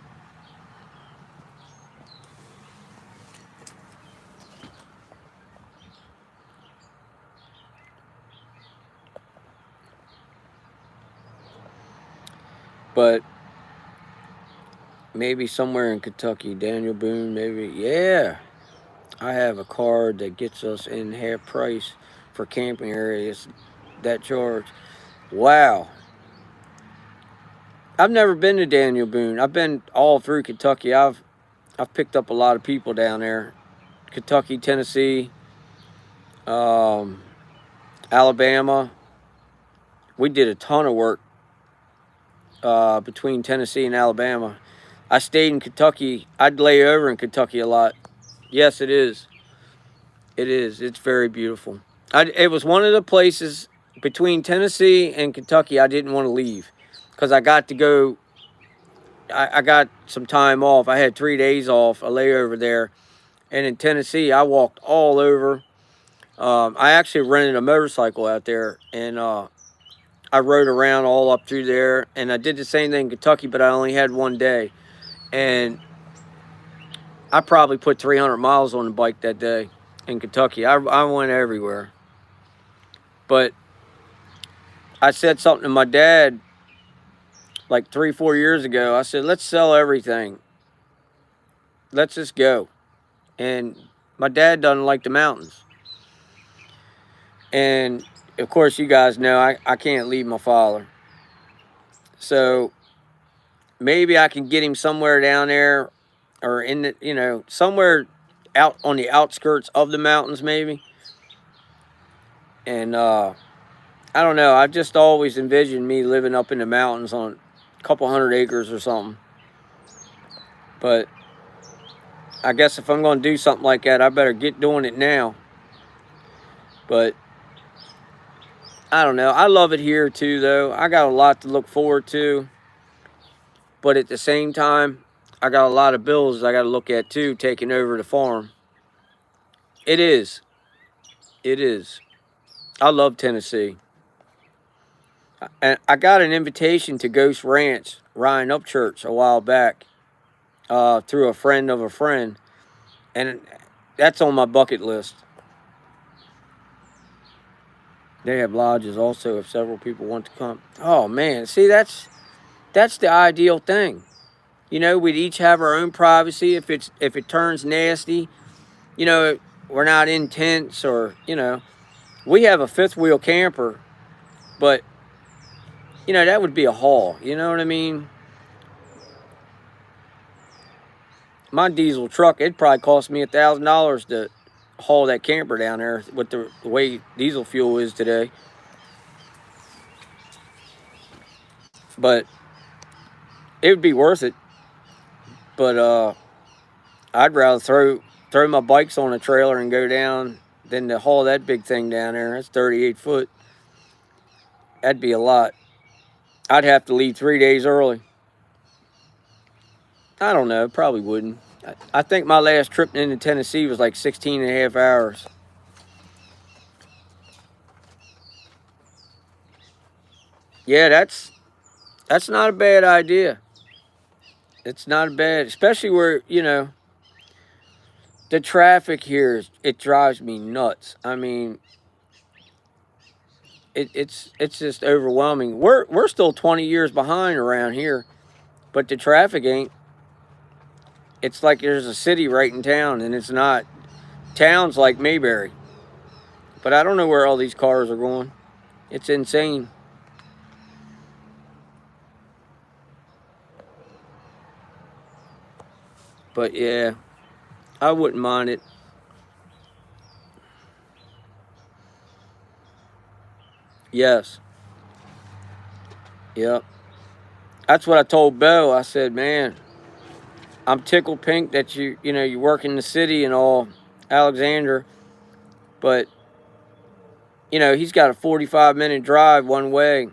But maybe somewhere in Kentucky, Daniel Boone, maybe. Yeah, I have a card that gets us in half price for camping areas that charge. Wow. I've never been to Daniel Boone. I've been all through Kentucky. I've picked up a lot of people down there. Kentucky, Tennessee, um, Alabama. We did a ton of work between Tennessee and Alabama. I stayed in Kentucky. I'd lay over in Kentucky a lot. Yes, it is. It is. It's very beautiful. It was one of the places between Tennessee and Kentucky I didn't want to leave because I got to go. I got some time off. I had 3 days off, a layover there. And in Tennessee, I walked all over. I actually rented a motorcycle out there, and I rode around all up through there. And I did the same thing in Kentucky, but I only had 1 day. And I probably put 300 miles on the bike that day in Kentucky. I went everywhere. But I said something to my dad like 3, 4 years ago. I said, let's sell everything. Let's just go. And my dad doesn't like the mountains. And of course, you guys know I can't leave my father. So maybe I can get him somewhere down there or in the, you know, somewhere out on the outskirts of the mountains, maybe. And I don't know. I've just always envisioned me living up in the mountains on a couple 100 acres or something. But I guess if I'm going to do something like that, I better get doing it now. But I don't know. I love it here too, though. I got a lot to look forward to. But at the same time, I got a lot of bills I got to look at too, taking over the farm. It is. It is. I love Tennessee. And I got an invitation to Ghost Ranch, Ryan Upchurch, a while back through a friend of a friend. And that's on my bucket list. They have lodges also if several people want to come. Oh, man. See, that's the ideal thing. You know, we'd each have our own privacy. If it turns nasty, you know, we're not in tents or, you know, we have a fifth wheel camper, but you know, that would be a haul. You know what I mean? my diesel truck, it'd probably cost me $1,000 to haul that camper down there with the way diesel fuel is today. But it would be worth it. But I'd rather throw my bikes on a trailer and go down than to haul that big thing down there. That's 38 foot. That'd be a lot. I'd have to leave 3 days early. I don't know. Probably wouldn't. I think my last trip into Tennessee was like 16 and a half hours. Yeah, that's not a bad idea. It's not bad, especially where, the traffic here, it drives me nuts. I mean, it's just overwhelming. We're still 20 years behind around here, but the traffic ain't. It's like there's a city right in town, and it's not. Towns like Mayberry. But I don't know where all these cars are going. It's insane. But yeah, I wouldn't mind it. Yes. Yep. That's what I told Bo. I said, man, I'm tickled pink that you work in the city and all, Alexander, but he's got a 45-minute drive one way.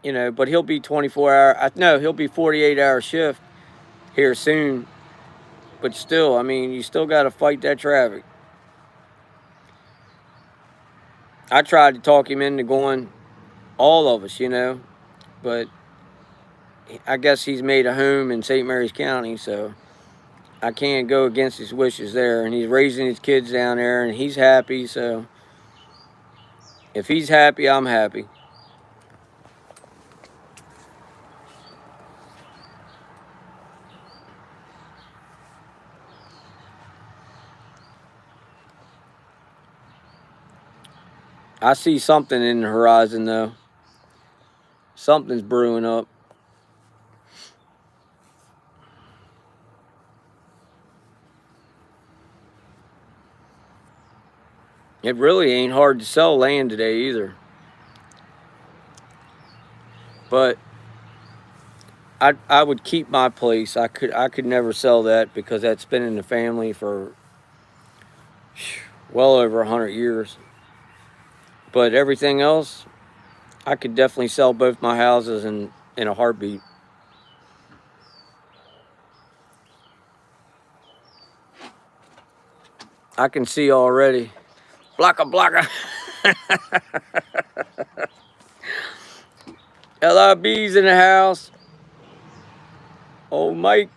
But he'll be 24-hour. No, he'll be 48-hour shift here soon. But still, I mean, you still got to fight that traffic. I tried to talk him into going, all of us, but I guess he's made a home in St. Mary's County, so I can't go against his wishes there. And he's raising his kids down there, and he's happy, so if he's happy, I'm happy. I see something in the horizon, though. Something's brewing up. It really ain't hard to sell land today either. But I would keep my place. I could never sell that because that's been in the family for well over 100 years. But everything else, I could definitely sell both my houses in a heartbeat. I can see already. Blocka blocka. LIB's in the house. Oh, Mike.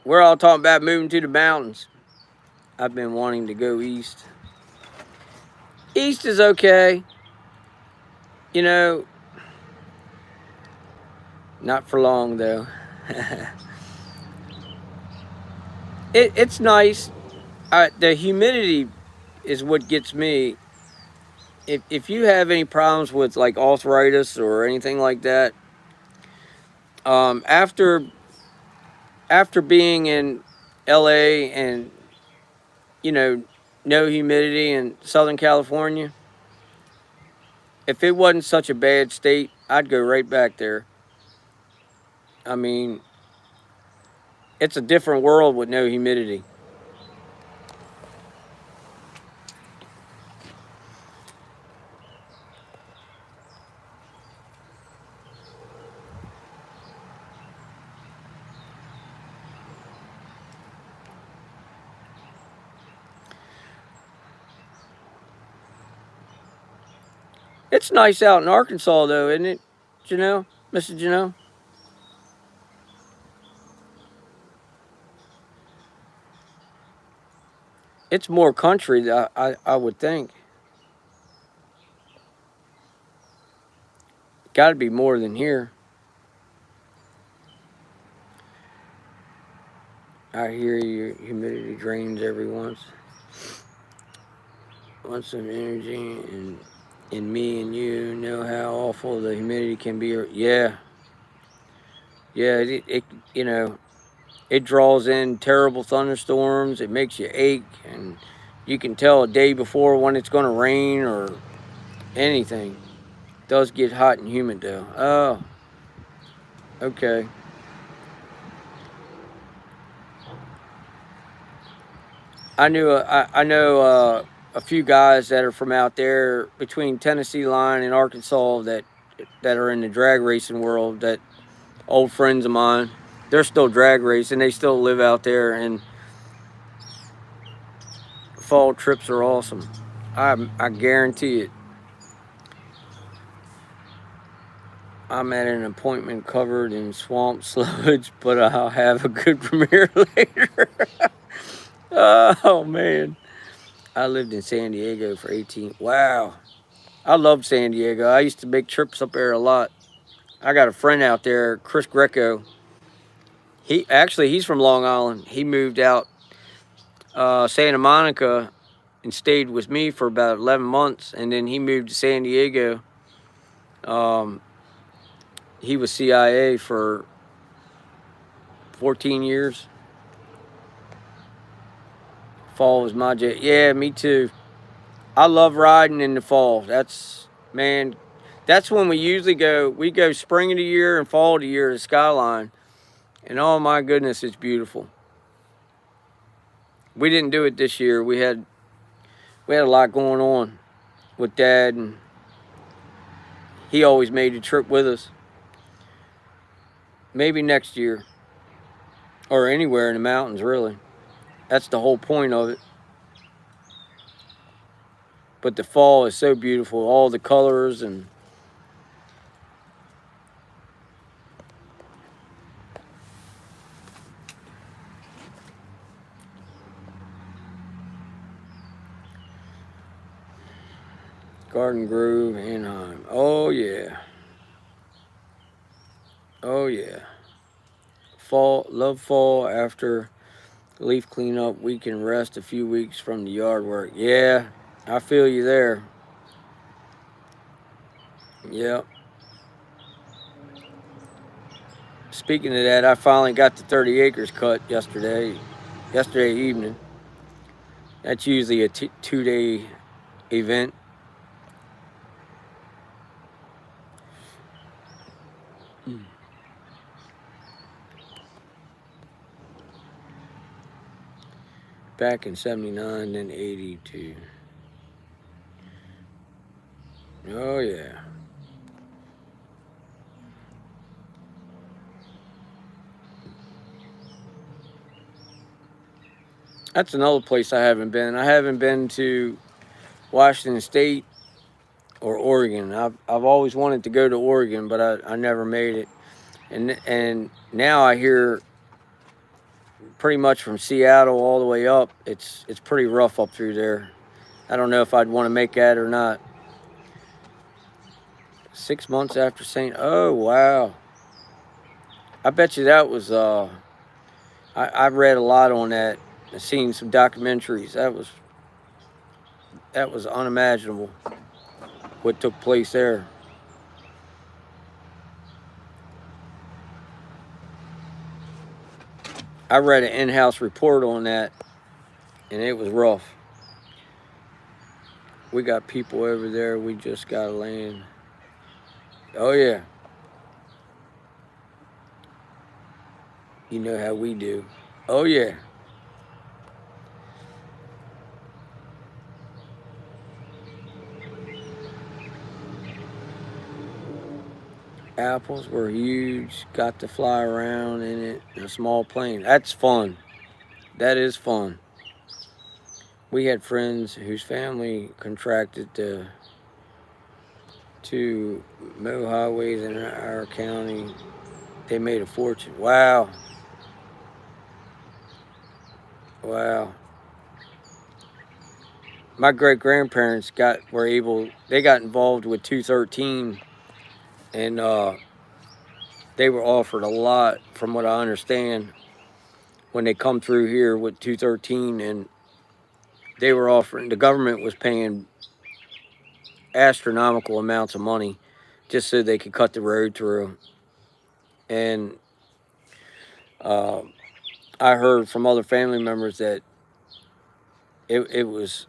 We're all talking about moving to the mountains. I've been wanting to go east. East is okay. Not for long, though. It's nice. The humidity is what gets me. If you have any problems with like arthritis or anything like that, after being in LA and no humidity in Southern California, if it wasn't such a bad state, I'd go right back there. I mean, it's a different world with no humidity. It's nice out in Arkansas, though, isn't it, Janelle? Mrs. Janelle? It's more country, I would think. Got to be more than here. I hear your humidity drains every once some energy, and And me and you know how awful the humidity can be. Yeah, yeah. You know, it draws in terrible thunderstorms. It makes you ache, and you can tell a day before when it's going to rain or anything. It does get hot and humid though. Oh, okay. I know a few guys that are from out there between Tennessee line and Arkansas that are in the drag racing world. That old friends of mine. They're still drag racing. They still live out there, and fall trips are awesome. I guarantee it. I'm at an appointment covered in swamp sludge, but I'll have a good premiere later. Oh man, I lived in San Diego for 18. Wow, I loved San Diego. I used to make trips up there a lot. I got a friend out there, Chris Greco. He's from Long Island. He moved out Santa Monica and stayed with me for about 11 months, and then he moved to San Diego. Um, he was CIA for 14 years. Fall was my jet. Yeah, me too. I love riding in the fall. Man, that's when we usually go. We go spring of the year and fall of the year to Skyline. And oh my goodness, it's beautiful. We didn't do it this year. We had a lot going on with Dad, and he always made the trip with us. Maybe next year. Or anywhere in the mountains, really. That's the whole point of it. But the fall is so beautiful. All the colors and Garden Grove, Anaheim. Oh yeah. Oh yeah. Love fall after leaf cleanup. We can rest a few weeks from the yard work. Yeah, I feel you there. Yep. Speaking of that, I finally got the 30 acres cut yesterday evening. That's usually a 2-day event. Back in 79, then 82. Oh yeah. That's another place I haven't been. I haven't been to Washington State or Oregon. I've always wanted to go to Oregon, but I never made it. And now I hear pretty much from Seattle all the way up, it's pretty rough up through there. I don't know if I'd want to make that or not. 6 months after St. Oh wow. I bet you that was I've read a lot on that. I've seen some documentaries. That was unimaginable what took place there. I read an in-house report on that, and it was rough. We got people over there. We just got to land. Oh yeah. You know how we do. Oh yeah. Apples were huge. Got to fly around in it in a small plane. That's fun. That is fun. We had friends whose family contracted to mow highways in our county. They made a fortune. Wow. Wow. My great grandparents got involved with 213, and they were offered a lot, from what I understand, when they come through here with 213, and the government was paying astronomical amounts of money just so they could cut the road through. And I heard from other family members that it was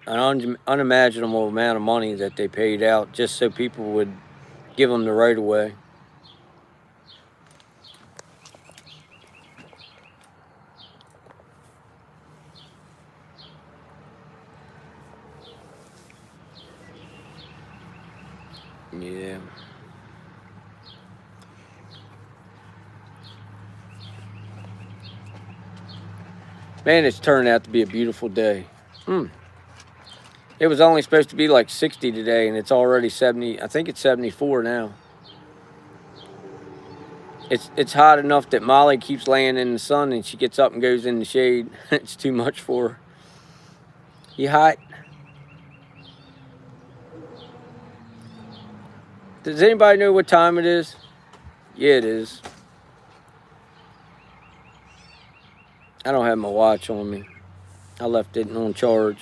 an unimaginable amount of money that they paid out just so people would give them the right of way. Yeah. Man, it's turned out to be a beautiful day. It was only supposed to be like 60 today, and it's already 70. I think it's 74 now. It's hot enough that Molly keeps laying in the sun, and she gets up and goes in the shade. It's too much for her. You hot? Does anybody know what time it is? Yeah, it is. I don't have my watch on me. I left it on charge.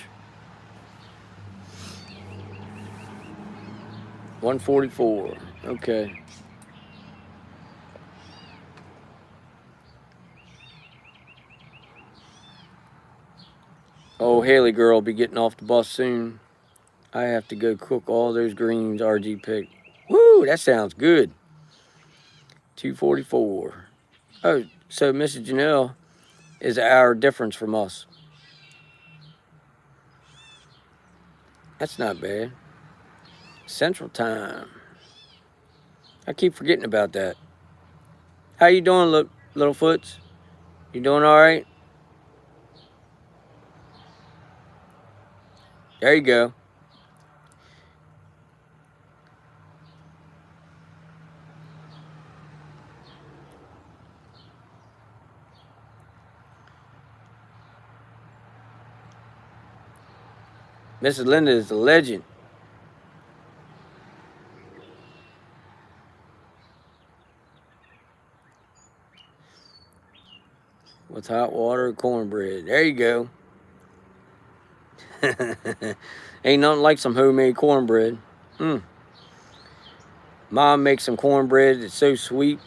1:44. Okay. Oh, Haley girl will be getting off the bus soon. I have to go cook all those greens RG picked. Woo, that sounds good. 2:44. Oh, so Mrs. Janelle is an hour difference from us. That's not bad. Central Time. I keep forgetting about that. How you doing, little foots? You doing all right? There you go. Mrs. Linda is a legend. With hot water and cornbread. There you go. Ain't nothing like some homemade cornbread. Mom makes some cornbread. It's so sweet.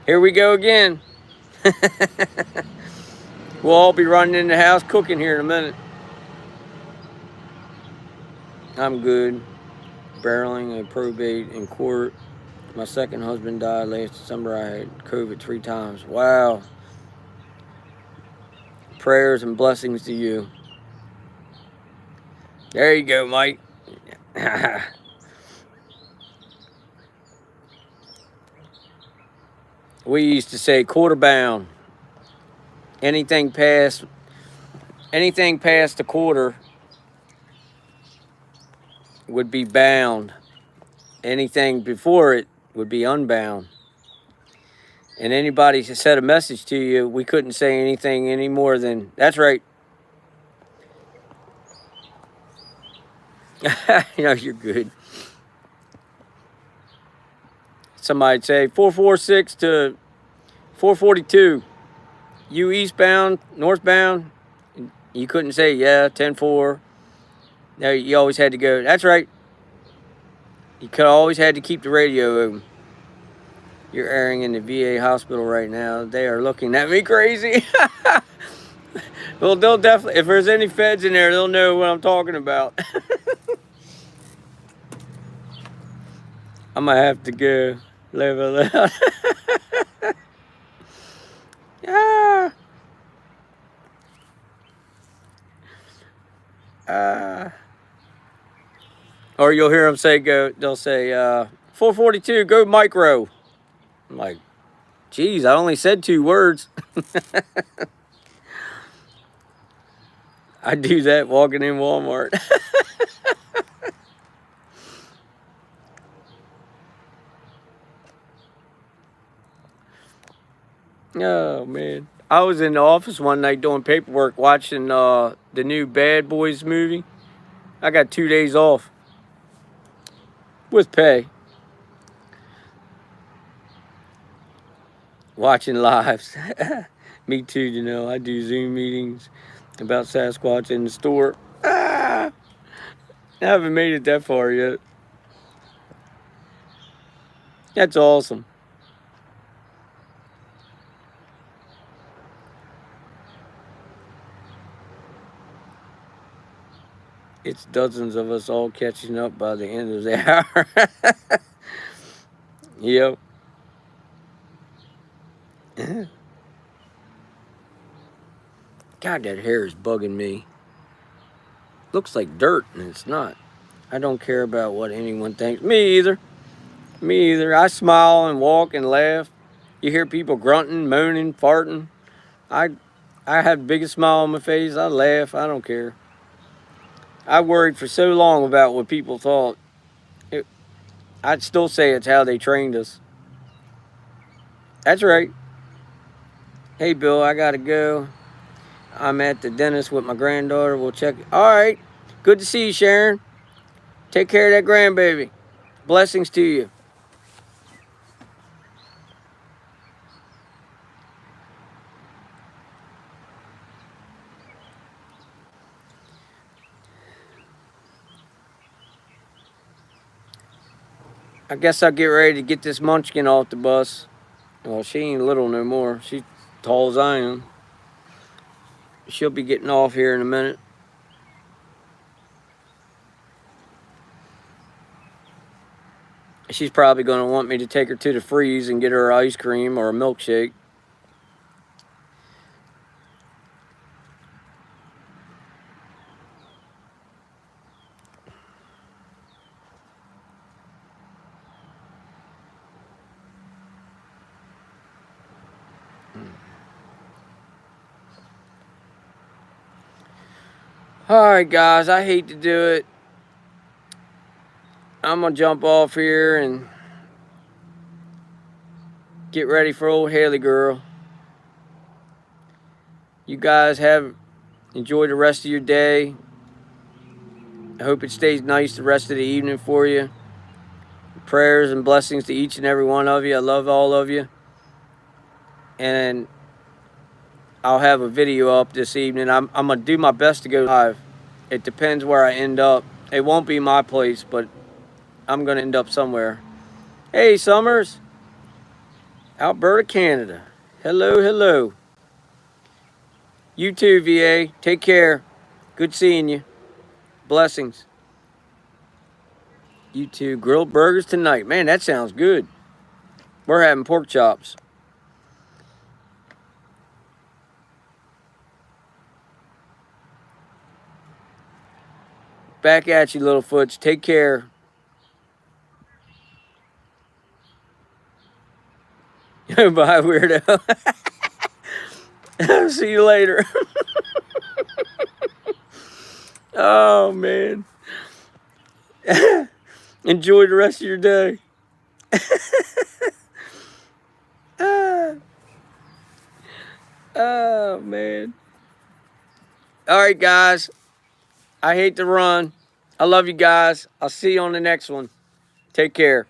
Here we go again. We'll all be running in the house cooking here in a minute. I'm good. Barreling a probate in court. My second husband died last December. I had COVID 3 times. Wow. Prayers and blessings to you. There you go, Mike. We used to say quarter bound. Anything past the quarter would be bound. Anything before it would be unbound. And anybody who said a message to you, we couldn't say anything any more than, that's right. You're good. Somebody'd say 446 to 442. You eastbound, northbound. You couldn't say, yeah, 10-4. No, you always had to go, that's right. You could always had to keep the radio open. You're airing in the VA hospital right now. They are looking at me crazy. Well, they'll definitely, if there's any feds in there, they'll know what I'm talking about. I might have to go live a little. Or you'll hear them say, they'll say, 442, go micro. I'm like, geez, I only said 2 words. I do that walking in Walmart. Oh, man. I was in the office one night doing paperwork, watching the new Bad Boys movie. I got 2 days off with pay. Watching lives. Me too, I do Zoom meetings about Sasquatch in the store. I haven't made it that far yet. That's awesome. It's dozens of us all catching up by the end of the hour. Yep. God, that hair is bugging me. Looks like dirt, and it's not. I don't care about what anyone thinks. Me either. Me either. I smile and walk and laugh. You hear people grunting, moaning, farting. I have the biggest smile on my face. I laugh. I don't care. I worried for so long about what people thought. I'd still say it's how they trained us. That's right. Hey, Bill, I gotta go. I'm at the dentist with my granddaughter. We'll check. All right. Good to see you, Sharon. Take care of that grandbaby. Blessings to you. I guess I'll get ready to get this munchkin off the bus. Well, she ain't little no more. She's tall as I am. She'll be getting off here in a minute. She's probably going to want me to take her to the freeze and get her ice cream or a milkshake. Alright, guys, I hate to do it. I'm going to jump off here and get ready for old Haley girl. You guys enjoy the rest of your day. I hope it stays nice the rest of the evening for you. Prayers and blessings to each and every one of you. I love all of you. And I'll have a video up this evening. I'm going to do my best to go live. It depends where I end up. It won't be my place, but I'm going to end up somewhere. Hey, Summers. Alberta, Canada. Hello, hello. You too, VA. Take care. Good seeing you. Blessings. You too. Grilled burgers tonight. Man, that sounds good. We're having pork chops. Back at you, little foots. Take care. Bye, weirdo. See you later. Oh, man. Enjoy the rest of your day. Oh, man. All right, guys. I hate to run. I love you guys. I'll see you on the next one. Take care.